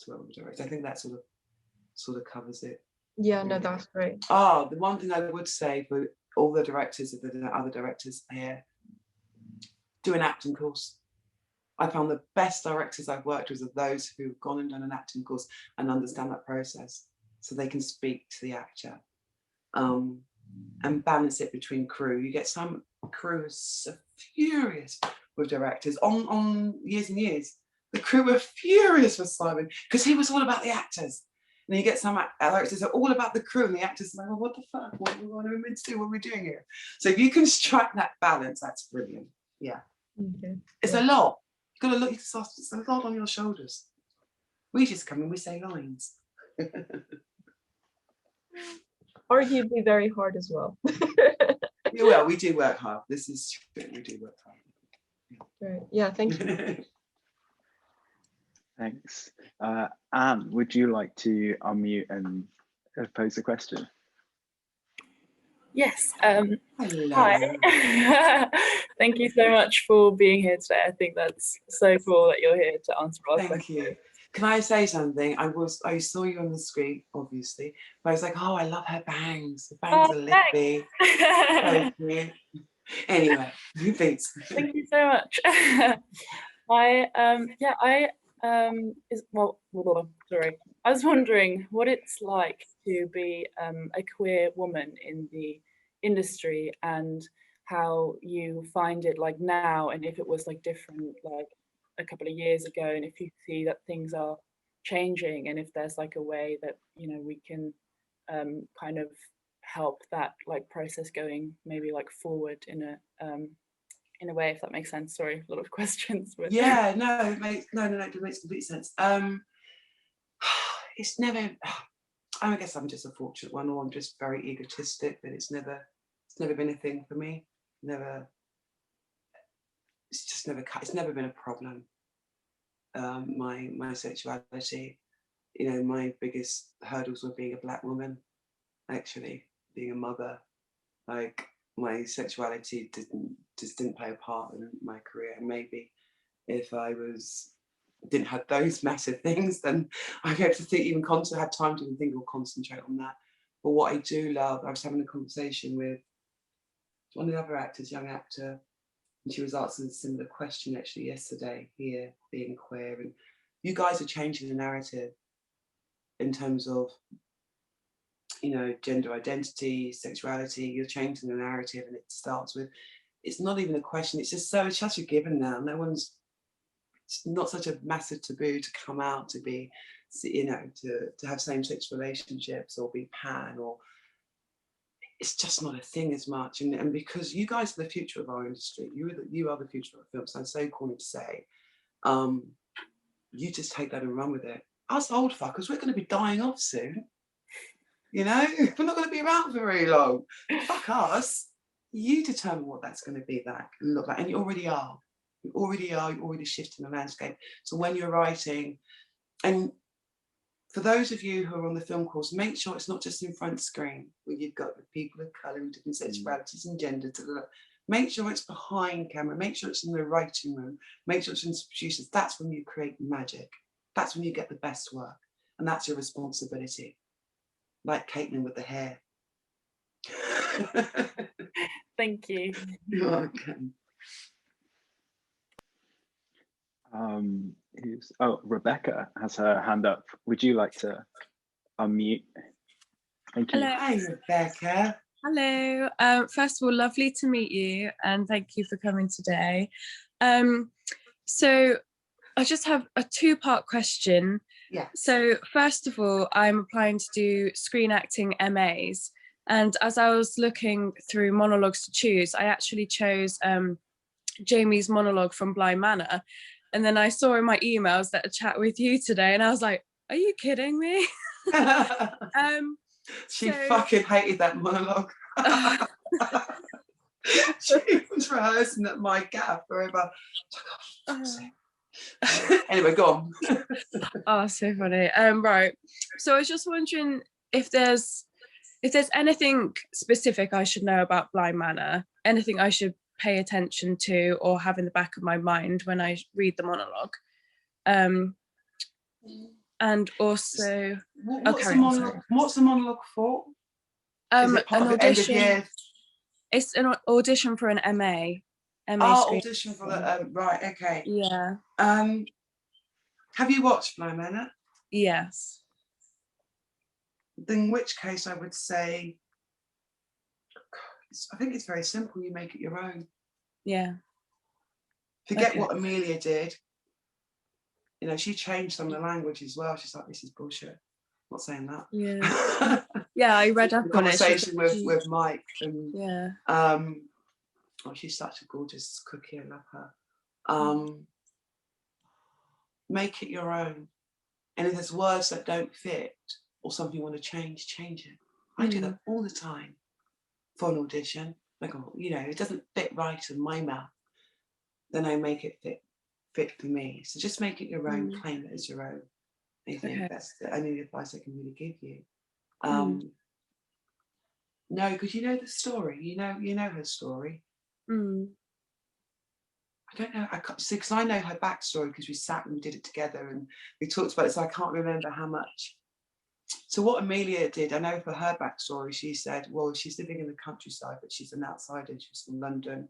think that sort of covers it. Yeah, really. No, that's great. The one thing I would say for all the directors, if there are other directors here, do an acting course. I found the best directors I've worked with are those who've gone and done an acting course and understand that process, so they can speak to the actor, and balance it between crew. You get some crew so furious with directors on Years and Years. The crew were furious with Simon because he was all about the actors. And you get some directors that are all about the crew, and the actors are like, well, what the fuck? What are we meant to do? What are we doing here? So if you can strike that balance, that's brilliant. Yeah. Okay. It's a lot. You've got to look, it's a lot on your shoulders. We just come and we say lines. Arguably very hard as well. Yeah, well, we do work hard. This is true. We do work hard. Great. Yeah, thank you. Thanks. Anne, would you like to unmute and pose a question? Yes. Hi. Thank you so much for being here today. I think that's so cool that you're here to answer our questions. Thank you. Can I say something? I saw you on the screen, obviously, but I was like, oh, I love her bangs. The bangs are lippy. Thank you. Anyway, please. Thank you so much. Sorry. I was wondering what it's like to be a queer woman in the industry, and how you find it like now, and if it was like different like a couple of years ago, and if you see that things are changing, and if there's like a way that, you know, we can kind of help that like process going maybe like forward in a way, if that makes sense. Sorry, a lot of questions. But yeah, no, it makes complete sense. It's never, I guess I'm just a fortunate one, or I'm just very egotistic, that it's never been a thing for me. It's never been a problem. My sexuality, you know, my biggest hurdles were being a Black woman, actually, being a mother. Like, my sexuality didn't play a part in my career. And maybe if I didn't have those massive things, then I'd be able to think, have time to even think or concentrate on that. But what I do love, I was having a conversation with one of the other actors, young actor, and she was asking a similar question actually yesterday here, being queer. And you guys are changing the narrative in terms of, you know, gender identity, sexuality. You're changing the narrative, and it starts with, it's not even a question, it's such a given now. It's not such a massive taboo to come out, to be, you know, to have same-sex relationships or be pan, or it's just not a thing as much. And because you guys are the future of our industry, you are the future of film. Sounds so corny to say. You just take that and run with it. Us old fuckers, we're going to be dying off soon. You know, we're not going to be around for very long. Fuck us. You determine what that's going to be like and look like, and you already are. You're already shifting the landscape. So when you're writing, and for those of you who are on the film course, make sure it's not just in front screen where you've got the people of colour and different sexualities and genders. Make sure it's behind camera. Make sure it's in the writing room. Make sure it's in the producers. That's when you create magic. That's when you get the best work, and that's your responsibility. Like Caitlin with the hair. Thank you. You're welcome. Rebecca has her hand up. Would you like to unmute? Thank you. Hello. Hi, Rebecca. Hello. First of all, lovely to meet you, and thank you for coming today. So I just have a two-part question. Yeah. So first of all, I'm applying to do screen acting MAs, and as I was looking through monologues to choose, I actually chose Jamie's monologue from Bly Manor. And then I saw in my emails that a chat with you today, and I was like, are you kidding me? She fucking hated that monologue. She was rehearsing at my gaff forever. Anyway, go on. Oh, so funny. Right. So I was just wondering if there's anything specific I should know about Bly Manor, anything I should pay attention to or have in the back of my mind when I read the monologue. And also, what's the monologue for? Is it part an of the end of year? It's an audition for an MA. Audition for the right. Okay. Yeah. Have you watched Bly Manor? Yes. In which case, I would say, I think it's very simple. You make it your own. Yeah. Forget what Amelia did. You know, she changed some of the language as well. She's like, this is bullshit. I'm not saying that. Yeah. Yeah, I read up on it. Conversation with Mike. And, yeah. Oh, she's such a gorgeous cookie. I love her. Make it your own. And if there's words that don't fit or something you want to change it. I do that all the time for an audition. Like, you know, it doesn't fit right in my mouth. Then I make it fit for me. So just make it your own, claim it as your own. I think that's the only advice I can really give you. No, because you know the story. You know her story. I don't know. I can't see, because I know her backstory because we sat and we did it together and we talked about it. So I can't remember how much. So what Amelia did, I know for her backstory, she said, well, she's living in the countryside, but she's an outsider. She's from London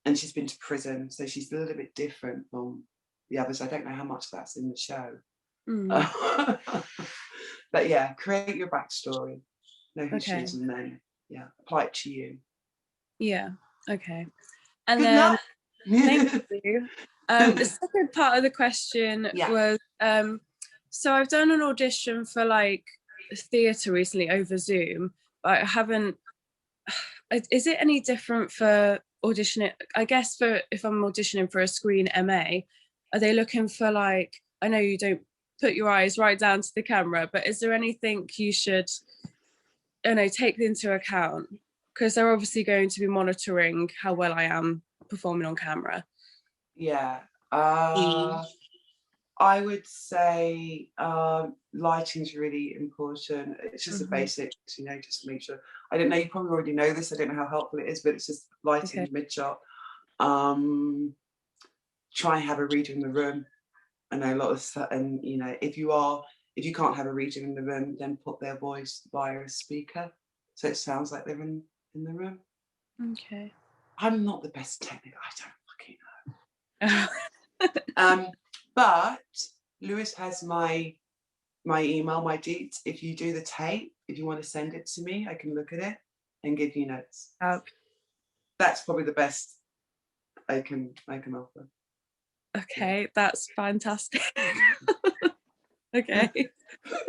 and she's been to prison. So she's a little bit different from the others. I don't know how much that's in the show. But yeah, create your backstory. Know who she is, and then apply it to you. Yeah. Okay. And then thank you. The second part of the question was, so I've done an audition for like theatre recently over Zoom, but I haven't, is it any different for auditioning? I guess for if I'm auditioning for a Screen MA, are they looking for like, I know you don't put your eyes right down to the camera, but is there anything you should, I don't know, take into account? Because they're obviously going to be monitoring how well I am performing on camera. Yeah. I would say lighting is really important. It's just the basics, you know, just to make sure. I don't know, you probably already know this, I don't know how helpful it is, but it's just lighting mid-shot. Try and have a reader in the room. I know a lot of, and you know, if you can't have a reader in the room, then put their voice via a speaker, so it sounds like they're in the room. Okay. I'm not the best technical, I don't fucking know. But Lewis has my email, my deets. If you do the tape, if you want to send it to me, I can look at it and give you notes. That's probably the best I can offer. Okay, that's fantastic. Okay.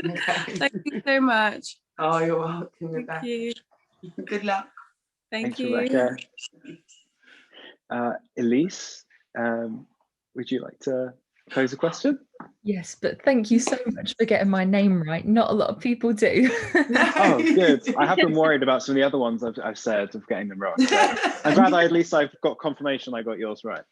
Thank you so much. Oh, you're welcome. Thank you. Good luck. Thanks, you. Rebecca. Elise, would you like to pose a question? Yes, but thank you so much for getting my name right. Not a lot of people do. Oh, good. I have been worried about some of the other ones I've said of getting them wrong. So I'm glad at least I've got confirmation I got yours right.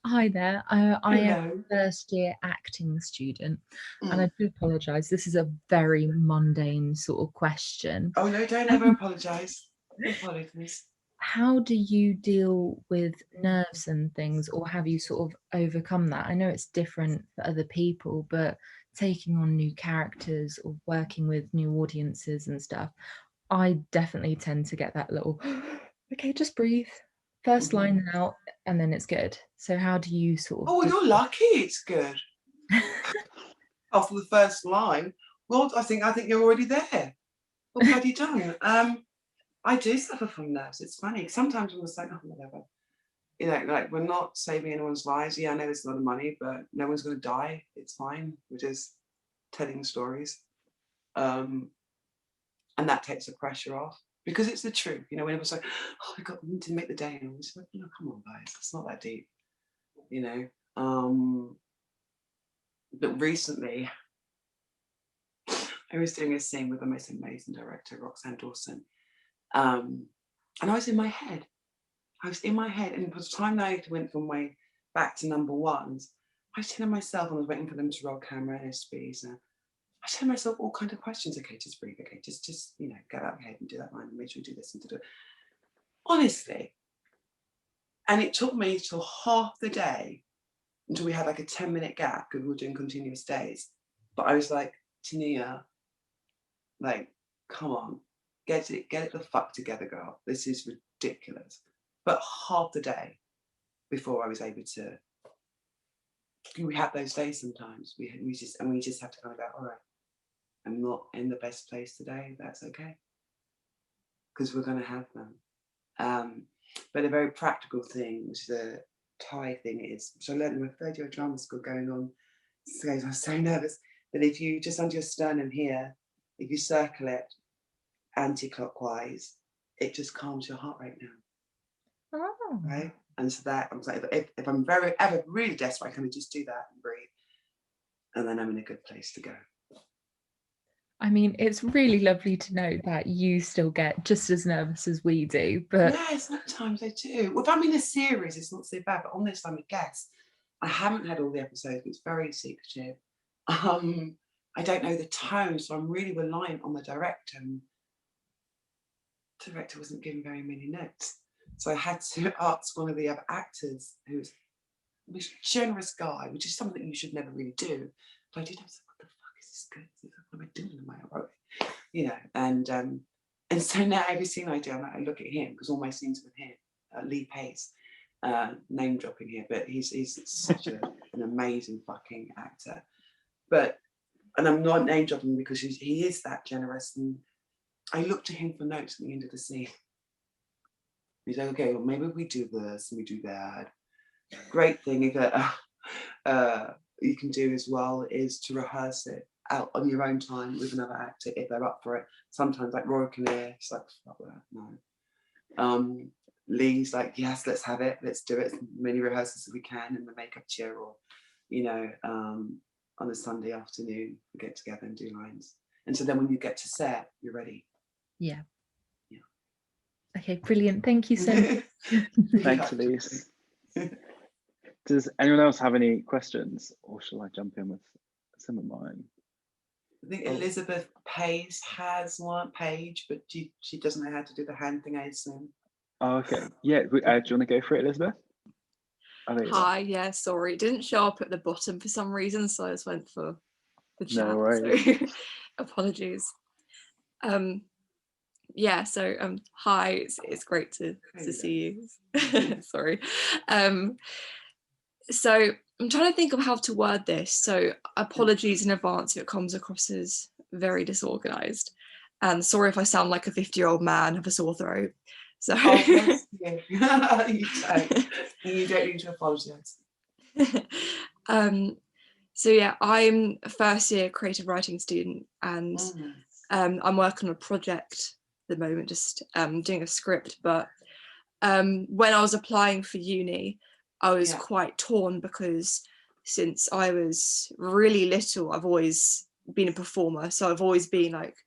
Hi there. I am a first year acting student, and I do apologise. This is a very mundane sort of question. Oh no, don't ever apologise. No apologies. How do you deal with nerves and things, or have you sort of overcome that? I know it's different for other people, but taking on new characters or working with new audiences and stuff, I definitely tend to get that little, okay, just breathe. First line out, and then it's good. So how do you sort of... Oh, well, you're lucky it's good. After the first line, well, I think you're already there. Well, bloody done. I do suffer from nerves. It's funny. Sometimes I'm just like, oh, whatever. You know, like, we're not saving anyone's lives. Yeah, I know there's a lot of money, but no one's going to die. It's fine. We're just telling stories. And that takes the pressure off because it's the truth. You know, when everyone's like, oh my God, we need to make the day. And I'm just like, no, come on, guys. It's not that deep. You know? But recently, I was doing a scene with the most amazing director, Roxanne Dawson. And I was in my head. And by the time I went from way back to number ones, I was telling myself, and I was waiting for them to roll camera and SBs. I was telling myself all kinds of questions. Okay, just breathe. Okay, just you know, get out of your head and do that line and make sure you do this and do it. Honestly. And it took me till half the day until we had like a 10-minute gap because we were doing continuous days. But I was like, Tania, like, come on. Get it the fuck together, girl. This is ridiculous. But half the day before I was able to, we have those days sometimes. We just have to kind of go, all right, I'm not in the best place today. That's okay, because we're going to have them. But a very practical thing, which is a Thai thing, is which I learned in my third year of drama school going on. So I was so nervous. But if you just under your sternum here, if you circle it anti-clockwise, it just calms your heart rate down. Oh. Right? And so that I was like, if I'm ever really desperate, I can just do that and breathe, and then I'm in a good place to go. I mean, it's really lovely to know that you still get just as nervous as we do, but yeah, sometimes I do. Well, if I'm in a series, it's not so bad, but on this, I'm a guest. I haven't had all the episodes. It's very secretive. I don't know the tone, so I'm really reliant on the director. The director wasn't giving very many notes, so I had to ask one of the other actors, who's a generous guy, which is something you should never really do. But I did have to say, what the fuck is this good? What am I doing in my own? You know, and so now every scene I do, I look at him, because all my scenes with him, Lee Pace, name dropping here, but he's such an amazing fucking actor. And I'm not name dropping because he is that generous, and I look to him for notes at the end of the scene. He's like, okay, well, maybe we do this and we do that. great thing that you can do as well is to rehearse it out on your own time with another actor if they're up for it. Sometimes like Rory Kinnear, it's like, fuck that, no. Lee's like, yes, let's have it, let's do it, as many rehearsals as we can in the makeup chair, or on a Sunday afternoon we get together and do lines, and so then when you get to set you're ready. Yeah. Okay, brilliant, thank you so much. Thanks, Elise. Does anyone else have any questions, or shall I jump in with some of mine? I think Elizabeth Page has one page, but she doesn't know how to do the hand thing, I assume. Oh, okay. Yeah, do you want to go for it, Elizabeth? Hi, yeah, sorry, it didn't show up at the bottom for some reason, so I just went for the chat. No worries. So apologies. Yeah, so hi, it's great to see you. Sorry. So I'm trying to think of how to word this, so apologies in advance if it comes across as very disorganized, and sorry if I sound like a 50-year-old man with a sore throat. So you don't need to apologize. So yeah, I'm a first year creative writing student, and I'm working on a project at the moment, just doing a script, but when I was applying for uni I was quite torn, because since I was really little I've always been a performer, so I've always been like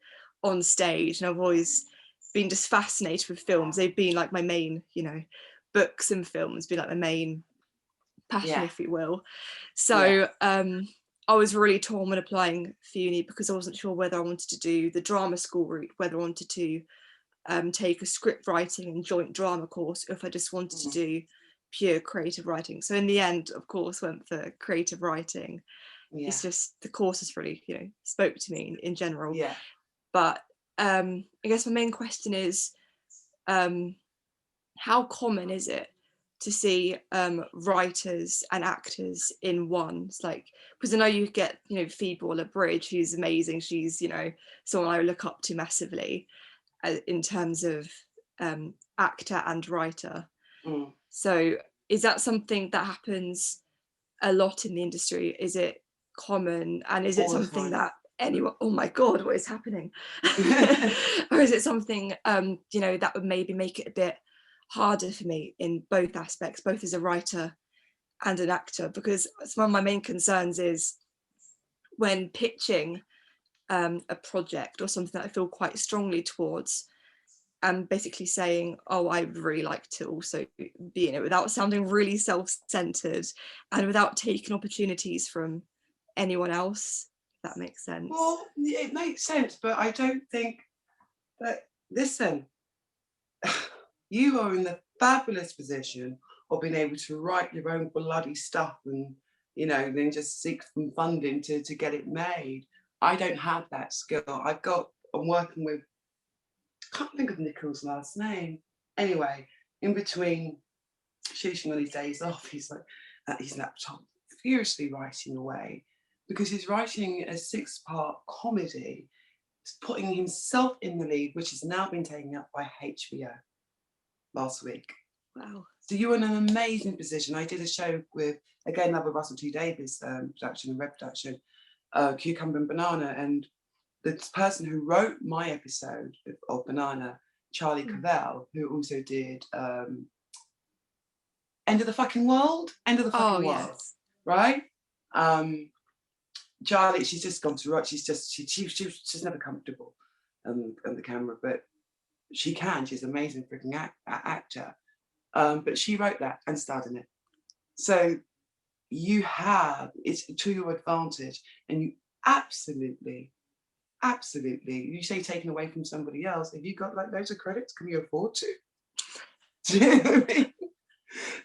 on stage, and I've always been just fascinated with films. They've been like my main, books and films been like my main passion, if you will. So I was really torn when applying for uni, because I wasn't sure whether I wanted to do the drama school route, whether I wanted to take a script writing and joint drama course, or if I just wanted to do pure creative writing. So in the end, of course, went for creative writing. It's just the courses really, spoke to me in general. But I guess my main question is, how common is it to see writers and actors in one? It's like, because I know you get, Phoebe Waller-Bridge, who's amazing. She's, someone I look up to massively in terms of actor and writer. So is that something that happens a lot in the industry? Is it common, and is it something that anyone, oh my god, what is happening? Or is it something that would maybe make it a bit harder for me in both aspects, both as a writer and an actor? Because one of my main concerns is when pitching a project or something that I feel quite strongly towards, and basically saying, oh, I would really like to also be in it, without sounding really self-centered and without taking opportunities from anyone else, if that makes sense. Well, it makes sense, but I don't think that, listen, you are in the fabulous position of being able to write your own bloody stuff and, then just seek some funding to get it made. I don't have that skill. I'm working with, I can't think of Nicole's last name. Anyway, in between shooting on his days off, he's like at his laptop, furiously writing away, because he's writing a 6-part comedy, putting himself in the lead, which has now been taken up by HBO last week. Wow. So you're in an amazing position. I did a show with, again, another Russell T Davies production and red production, Cucumber and Banana, and the person who wrote my episode of Banana, Charlie Cavell, who also did End of the Fucking World, right? Charlie, she's just gone to write. She's never comfortable on the camera, but she's an amazing freaking actor. But she wrote that and starred in it. So it's to your advantage, and you absolutely, you say taken away from somebody else, if you got like loads of credits, can you afford to? Do you know what I mean?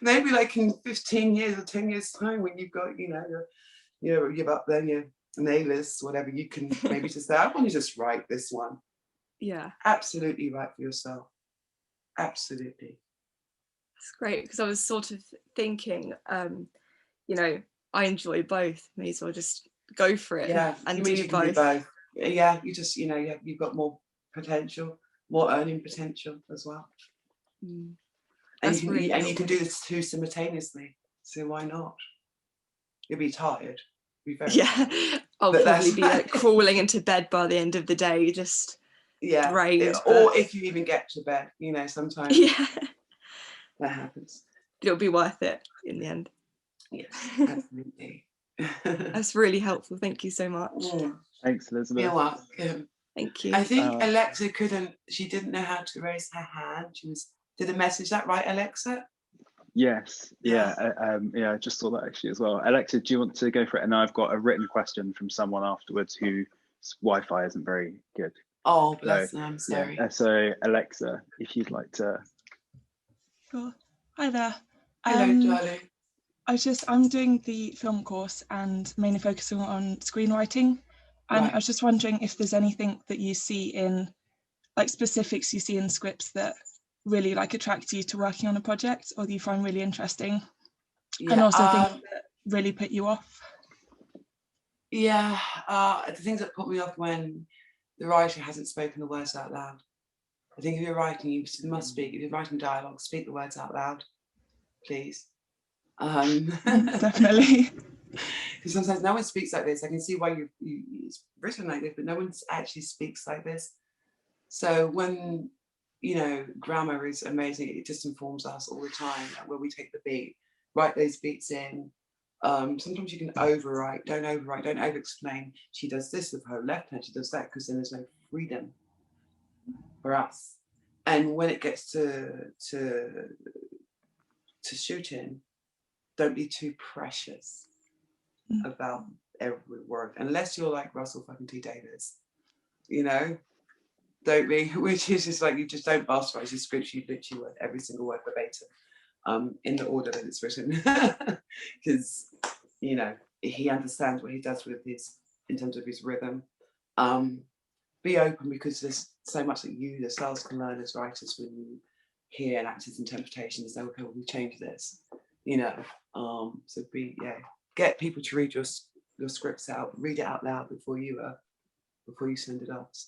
Maybe like in 15 years or 10 years time, when you've got, you're up there, you're an A-list, whatever, you can maybe just say, I want to just write this one. Yeah. Absolutely write for yourself. Absolutely. That's great, because I was sort of thinking, I enjoy both. May as well just go for it and do both. Yeah, you just, you've got more potential, more earning potential as well. And you can do this too simultaneously. So why not? You'll be tired. Be very tired. I'll probably be like crawling into bed by the end of the day, just drained. Or if you even get to bed, you know, sometimes that happens. It'll be worth it in the end. Yes, absolutely. That's really helpful. Thank you so much. Thanks, Elizabeth. You're welcome. Thank you. I think Alexa she didn't know how to raise her hand. Did the message that right, Alexa? Yes, yeah, I just saw that actually as well. Alexa, do you want to go for it? And I've got a written question from someone afterwards whose Wi-Fi isn't very good. Oh, bless them, I'm sorry. Yeah, so Alexa, if you'd like to. Sure. Hi there. Hello, darling. I'm doing the film course and mainly focusing on screenwriting. And I was just wondering if there's anything that you see in, like, specifics you see in scripts that really like attract you to working on a project, or that you find really interesting, and also things that really put you off. Yeah, the things that put me off when the writer hasn't spoken the words out loud. I think if you're writing, you must speak. If you're writing dialogue, speak the words out loud, please. Definitely. Because sometimes no one speaks like this. I can see why it's written like this, but no one actually speaks like this. So when, you know, grammar is amazing, it just informs us all the time, where we take the beat, write those beats in. Sometimes you can overwrite, don't over-explain. She does this with her left hand, she does that, because then there's no freedom for us. And when it gets to shooting, don't be too precious about every word, unless you're like Russell fucking T Davies, you know. Don't be, which is just like, you just don't bastardize your scripts, you literally word every single word verbatim, in the order that it's written, because, you know, he understands what he does with his, in terms of his rhythm. Be open, because there's so much that you yourselves can learn as writers when you hear an actor's interpretation and say, okay, well, we change this, you know. So get people to read your scripts out, read it out loud before you send it off.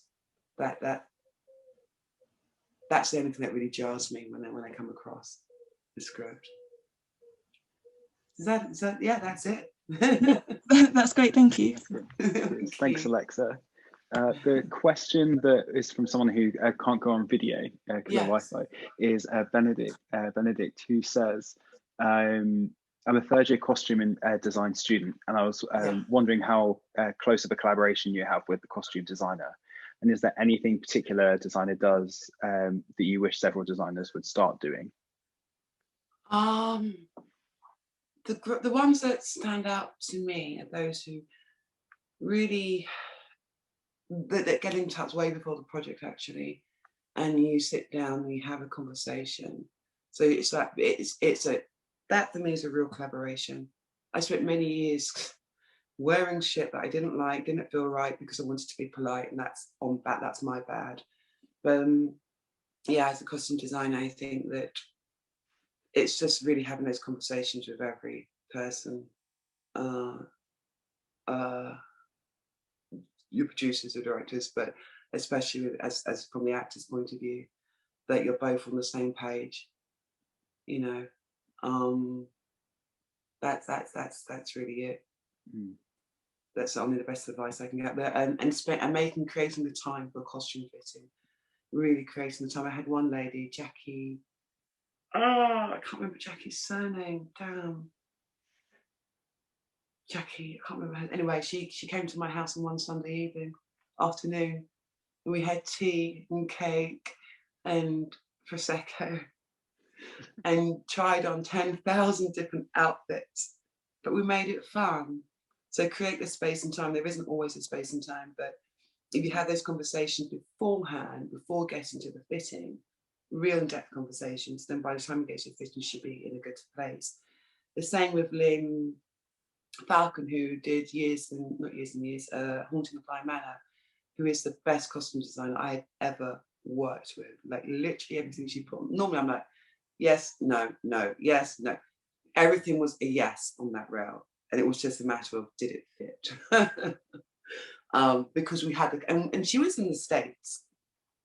That's the only thing that really jars me when I come across the script. Is that yeah, that's it. That's great, thank you. Thanks, Alexa. The question that is from someone who can't go on video because of Wi-Fi is Benedict, who says, I'm a third year costume and design student, and I was wondering how close of a collaboration you have with the costume designer. And is there anything particular a designer does that you wish several designers would start doing? The ones that stand out to me are those who really that get in touch way before the project actually, and you sit down and you have a conversation. So it's like that for me is a real collaboration. I spent many years wearing shit that I didn't like, didn't feel right, because I wanted to be polite, and that's my bad. But yeah, as a costume designer, I think that it's just really having those conversations with every person, your producers or directors, but especially as from the actor's point of view, that you're both on the same page, you know. That's really it. That's only the best advice I can get there. And creating the time for costume fitting, really creating the time. I had one lady, Jackie, I can't remember Jackie's surname, damn. Jackie, I can't remember her. Anyway, she came to my house on one Sunday afternoon, and we had tea and cake and Prosecco and tried on 10,000 different outfits, but we made it fun. So create the space and time. There isn't always a space and time, but if you have those conversations beforehand, before getting to the fitting, real in-depth conversations, then by the time you get to the fitting, you should be in a good place. The same with Lynn Falcon, who did Haunting of Bly Manor, who is the best costume designer I had ever worked with. Like literally everything she put on. Normally I'm like, yes, no, no, yes, no. Everything was a yes on that rail. And it was just a matter of, did it fit? Because we had, and she was in the States,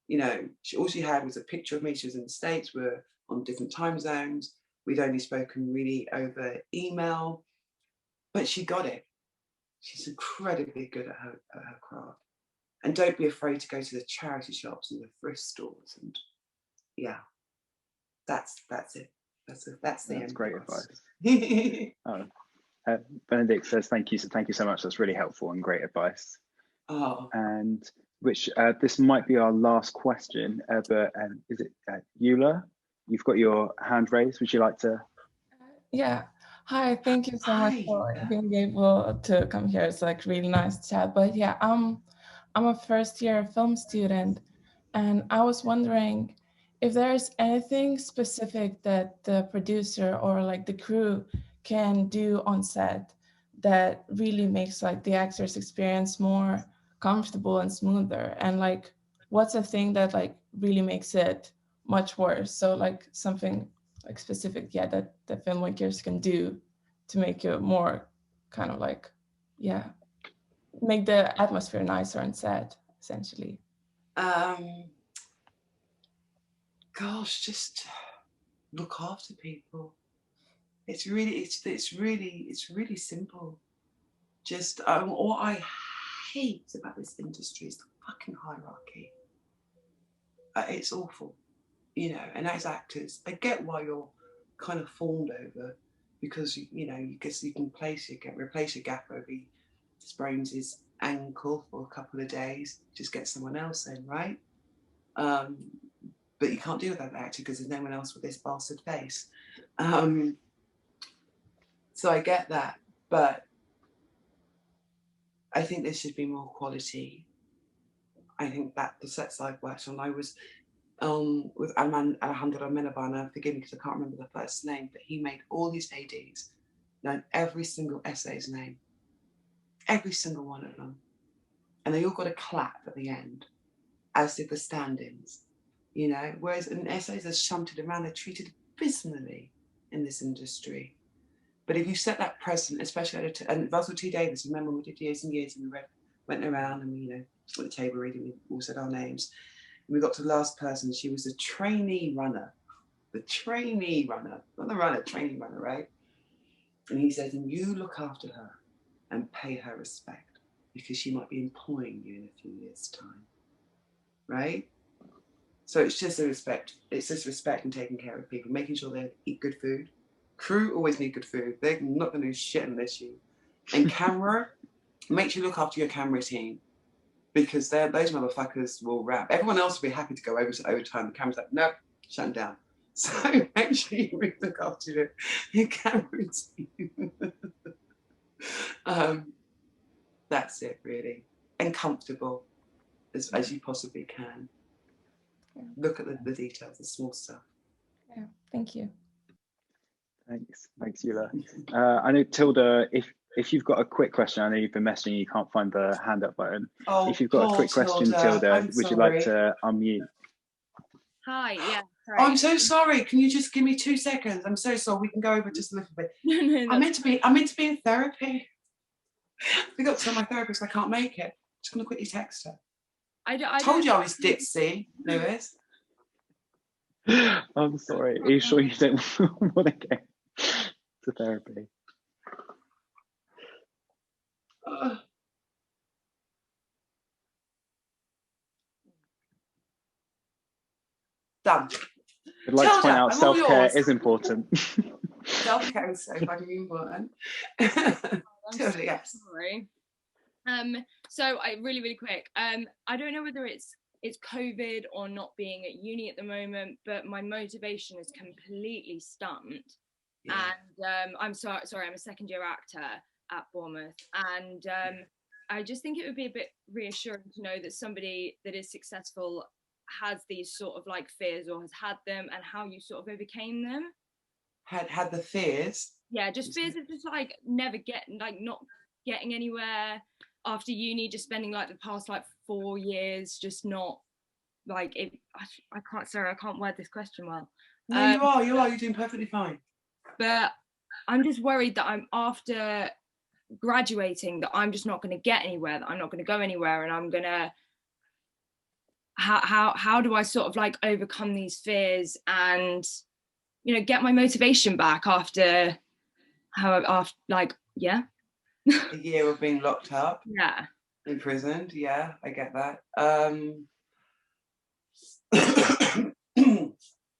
you know, all she had was a picture of me. She was in the States, we're on different time zones. We'd only spoken really over email, but she got it. She's incredibly good at her craft. And don't be afraid to go to the charity shops and the thrift stores. And yeah, that's it. That's the end. Great advice. Benedict says thank you so much. That's really helpful and great advice. And which this might be our last question, but is it Eula? You've got your hand raised. Would you like to? Yeah. Hi. Thank you so much for being able to come here. It's like really nice to chat. But yeah, I'm a first-year film student, and I was wondering if there's anything specific that the producer or like the crew can do on set that really makes like the actors experience more comfortable and smoother, and like what's a thing that like really makes it much worse? So like something like specific, yeah, that the filmmakers can do to make it more kind of like, yeah, make the atmosphere nicer on set, essentially. Gosh, just look after people. It's really simple. Just what I hate about this industry is the fucking hierarchy. It's awful, you know. And as actors, I get why you're kind of fawned over, because you guess you can replace your gaffer if he sprains his ankle for a couple of days, just get someone else in, right? But you can't do that actor because there's no one else with this bastard face. So I get that, but I think there should be more quality. I think that the sets I've worked on, I was with Alejandro Menabana, forgive me because I can't remember the first name, but he made all these ADs, known every single essay's name, every single one of them. And they all got a clap at the end, as did the stand-ins, you know, whereas in essays are shunted around, they're treated abysmally in this industry. But if you set that precedent, especially and Russell T Davies, remember we did years and years, and we went around and we, at the table reading, we all said our names. And we got to the last person. She was a trainee runner, not the runner, trainee runner, right? And he says, and you look after her and pay her respect, because she might be employing you in a few years' time, right? So it's just respect and taking care of people, making sure they eat good food. Crew always need good food. They're not going to do shit unless you. And camera, make sure you look after your camera team, because those motherfuckers will rap. Everyone else will be happy to go over to overtime. The camera's like, nope, shut them down. So make sure you really look after your camera team. That's it, really. And comfortable as you possibly can. Yeah. Look at the details, the small stuff. Yeah, thank you. Thanks, Eula. I know Tilda, if you've got a quick question, I know you've been messaging, you can't find the hand up button. Oh, if you've got a quick question, Tilda, would you like to unmute? Hi, yeah. Sorry. I'm so sorry. Can you just give me 2 seconds? I'm so sorry. We can go over just a little bit. No, I'm meant to be in therapy. I got to tell my therapist I can't make it. Just gonna quickly text her. I told you I was ditzy, Lewis. I'm sorry. Are you sure you don't want to go to therapy? Done. I'd like to point out self-care is important. Self-care is so fucking important. Totally, yes. Sorry. So really quick. I don't know whether it's COVID or not being at uni at the moment, but my motivation is completely stumped. Yeah. And I'm sorry, I'm a second-year actor at Bournemouth, and I just think it would be a bit reassuring to know that somebody that is successful has these sort of like fears or has had them, and how you sort of overcame them. Had the fears? Yeah, just fears of just like not getting anywhere after uni, just spending like the past like 4 years just not like it. I can't word this question well. No, you're doing perfectly fine. But I'm just worried that I'm after graduating that I'm just not going to get anywhere, that I'm not going to go anywhere, and I'm gonna how do I sort of like overcome these fears and you know, get my motivation back after like, yeah. A year of being locked up. Yeah. Imprisoned, yeah, I get that.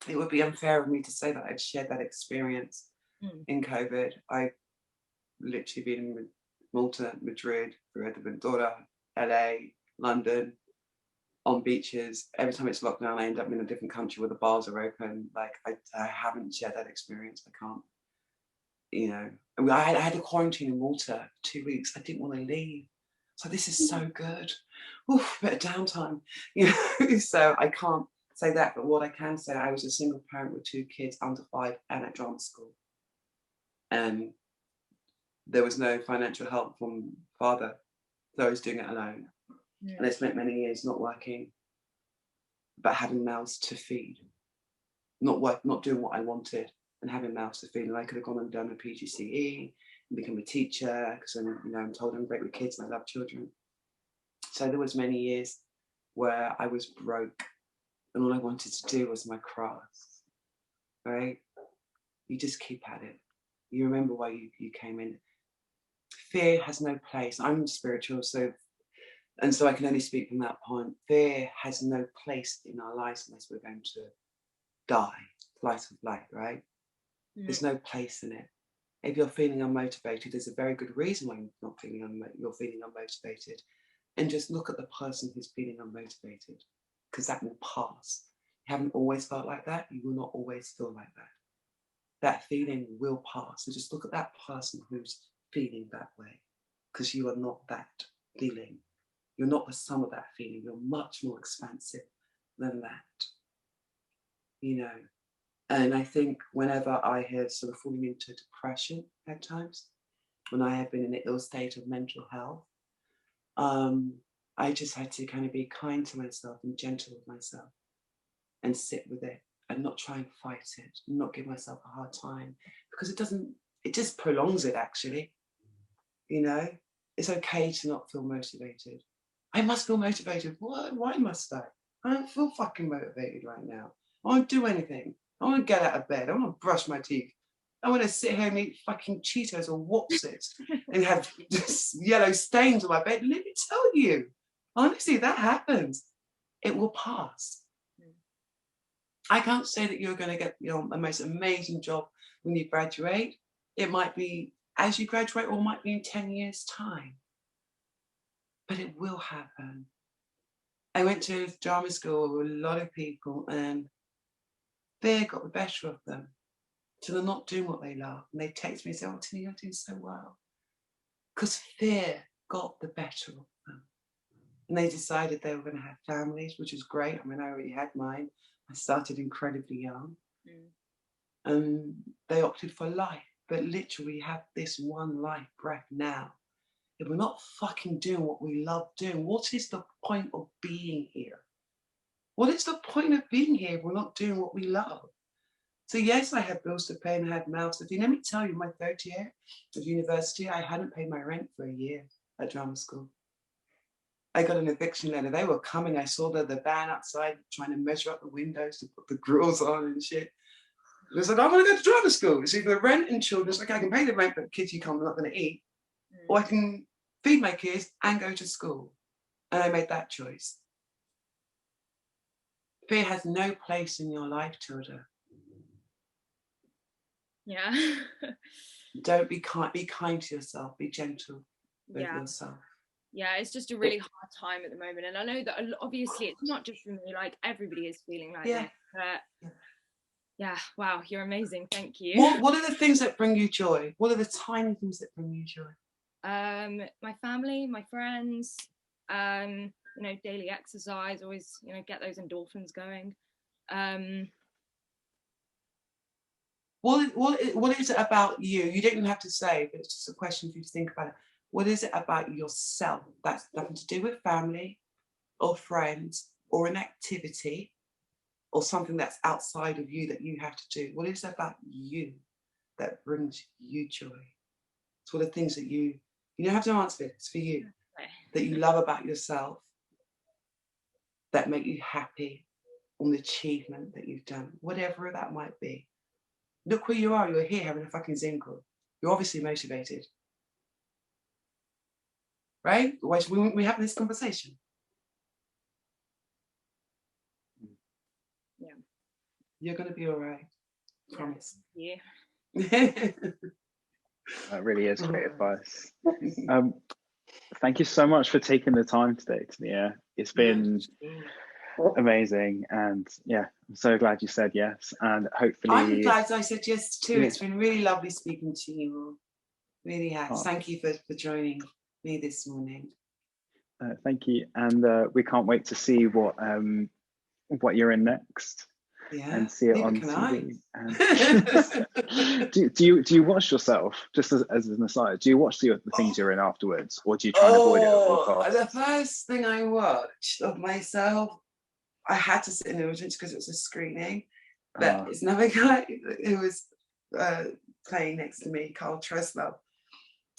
It would be unfair of me to say that I'd shared that experience in COVID. I literally been in Malta, Madrid, Fuerteventura, LA, London, on beaches. Every time it's locked down, I end up in a different country where the bars are open. Like I haven't shared that experience. I can't, you know. I had a quarantine in Malta for 2 weeks. I didn't want to leave. So this is so good. Oof, bit of downtime, you know. So I can't say that, but what I can say, I was a single parent with 2 kids under 5 and at drama school. And there was no financial help from father, so I was doing it alone. Yeah. And I spent many years not working, but having mouths to feed. Not doing what I wanted and having mouths to feed. And I could have gone and done a PGCE and become a teacher, because I'm told I'm great with kids and I love children. So there was many years where I was broke and all I wanted to do was my craft, right? You just keep at it. You remember why you came in. Fear has no place. I'm spiritual, so I can only speak from that point. Fear has no place in our lives unless we're going to die, flight of light, right? There's no place in it. If you're feeling unmotivated, there's a very good reason why you're feeling unmotivated. And just look at the person who's feeling unmotivated, because that will pass. You haven't always felt like that. You will not always feel like that. That feeling will pass. So just look at that person who's feeling that way, because you are not that feeling. You're not the sum of that feeling. You're much more expansive than that, you know. And I think whenever I have sort of fallen into depression at times, when I have been in an ill state of mental health, I just had to kind of be kind to myself and gentle with myself and sit with it and not try and fight it, not give myself a hard time, because it just prolongs it actually, you know. It's okay to not feel motivated. I must feel motivated. Why must I? I don't feel fucking motivated right now. I won't do anything. I want to get out of bed. I want to brush my teeth. I want to sit here and eat fucking Cheetos or Wopsits and have just yellow stains on my bed. Let me tell you, honestly, that happens. It will pass. I can't say that you're going to get the most amazing job when you graduate. It might be as you graduate, or it might be in 10 years' time. But it will happen. I went to drama school with a lot of people, and fear got the better of them. So they're not doing what they love. And they text me and say, "Oh, Tina, you're doing so well." Because fear got the better of them. And they decided they were going to have families, which was great. I mean, I already had mine. I started incredibly young. They opted for life. But literally, we have this one life breath now. If we're not fucking doing what we love doing, what is the point of being here? What is the point of being here if we're not doing what we love? So yes, I have bills to pay and I have mouths to feed. Let me tell you, my 3rd year of university, I hadn't paid my rent for a year at drama school. I got an eviction letter. They were coming. I saw the van outside trying to measure up the windows to put the grills on and shit. I said, "I'm going to go to drama school. It's either rent and children. It's like, I can pay the rent, but kids you come, I'm not going to eat. Or I can feed my kids and go to school." And I made that choice. Fear has no place in your life, Tilda. Yeah. Don't be kind. Be kind to yourself. Be gentle with yourself. Yeah, it's just a really hard time at the moment, and I know that obviously it's not just for me. Like everybody is feeling like this. But yeah, wow, you're amazing. Thank you. What are the things that bring you joy? What are the tiny things that bring you joy? My family, my friends. Daily exercise. Always, get those endorphins going. What is it about you? You don't even have to say, but it's just a question for you to think about it. What is it about yourself that's nothing to do with family or friends or an activity or something that's outside of you that you have to do? What is it about you that brings you joy? It's what are things that you don't have to answer it, it's for you, that you love about yourself, that make you happy, on the achievement that you've done, whatever that might be. look where you are. You're here having a fucking Zoom call. You're obviously motivated, right? Why should we have this conversation? Yeah. You're gonna be all right. Promise. Yeah. That really is great advice. Thank you so much for taking the time today, Tania. It's been amazing, and yeah, I'm so glad you said yes. And hopefully, I'm glad I said yes too. It's been really lovely speaking to you all. Really has. Thank you for joining me this morning. Thank you, and we can't wait to see what you're in next. Yeah, and see it on TV. And do you watch yourself, just as an aside? Do you watch the things you're in afterwards, or do you try and avoid it at all costs? The first thing I watched of myself, I had to sit in the audience because it was a screening. But it's another guy who was playing next to me, Carl Treslow,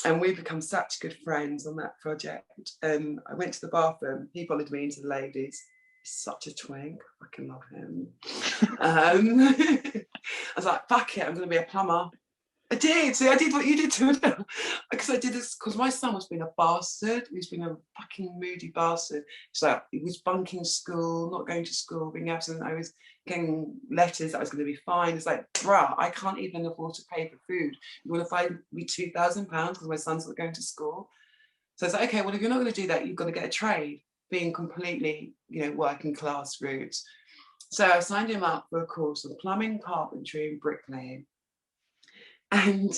and we've become such good friends on that project. I went to the bathroom. He followed me into the ladies. Such a twink, I fucking love him. I was like, fuck it, I'm gonna be a plumber. I did what you did to him. Because I did this because my son was being a bastard. He's been a fucking moody bastard. So he was bunking school, not going to school, being absent. I was getting letters that I was going to be fine. It's like, bruh, I can't even afford to pay for food. You want to find me £2,000 because my son's not going to school? So it's like, okay, well, if you're not going to do that, you've got to get a trade, being completely, working class roots. So I signed him up for a course of plumbing, carpentry, and bricklaying. And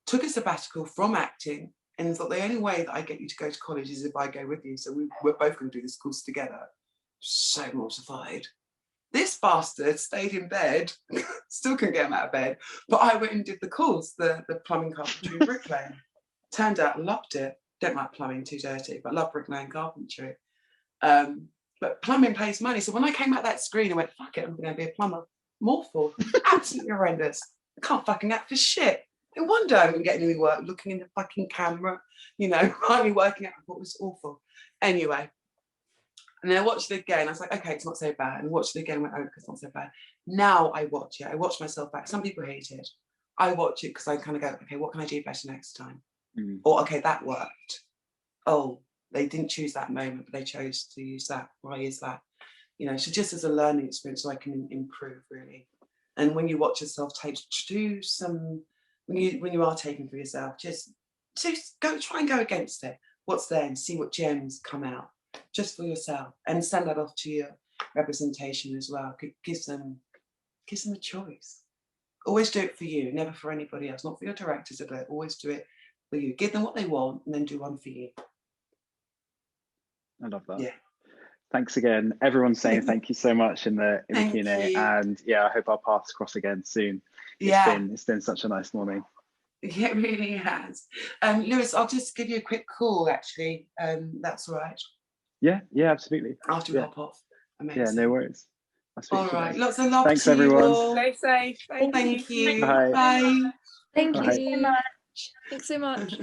took a sabbatical from acting, and thought the only way that I get you to go to college is if I go with you. So we're both going to do this course together. So mortified. This bastard stayed in bed, still couldn't get him out of bed, but I went and did the course, the plumbing, carpentry, and bricklaying. Turned out, loved it. Don't like plumbing, too dirty, but love bricklaying and carpentry. But plumbing pays money. So when I came out that screen, I went, fuck it, I'm going to be a plumber. Awful, absolutely horrendous. I can't fucking act for shit. No wonder I didn't get any work looking in the fucking camera, finally working out. I thought it was awful. Anyway, and then I watched it again. I was like, okay, it's not so bad. And watched it again and went, oh, it's not so bad. Now I watch it. I watch myself back. Some people hate it. I watch it because I kind of go, okay, what can I do better next time? Or, okay, that worked. Oh, they didn't choose that moment, but they chose to use that. Why is that? So just as a learning experience, so I can improve, really. And when you watch yourself tape, do some, when you are taping for yourself, just try and go against it. What's there, and see what gems come out, just for yourself, and send that off to your representation as well. Gives them a choice. Always do it for you, never for anybody else. Not for your directors to do it. Always do it for you. Give them what they want, and then do one for you. I love that. Yeah. Thanks again. Everyone's saying thank you so much in the Q&A, and yeah, I hope our paths cross again soon. It's been such a nice morning. Yeah, it really has. Lewis, I'll just give you a quick call, actually. That's all right. Yeah, absolutely. After we hop off. Amazing. Yeah, no worries. All right, lots of love. Thanks, to everyone. You all. Stay safe. Thank you. Bye. Bye. Thank you Bye. so much. Thanks so much.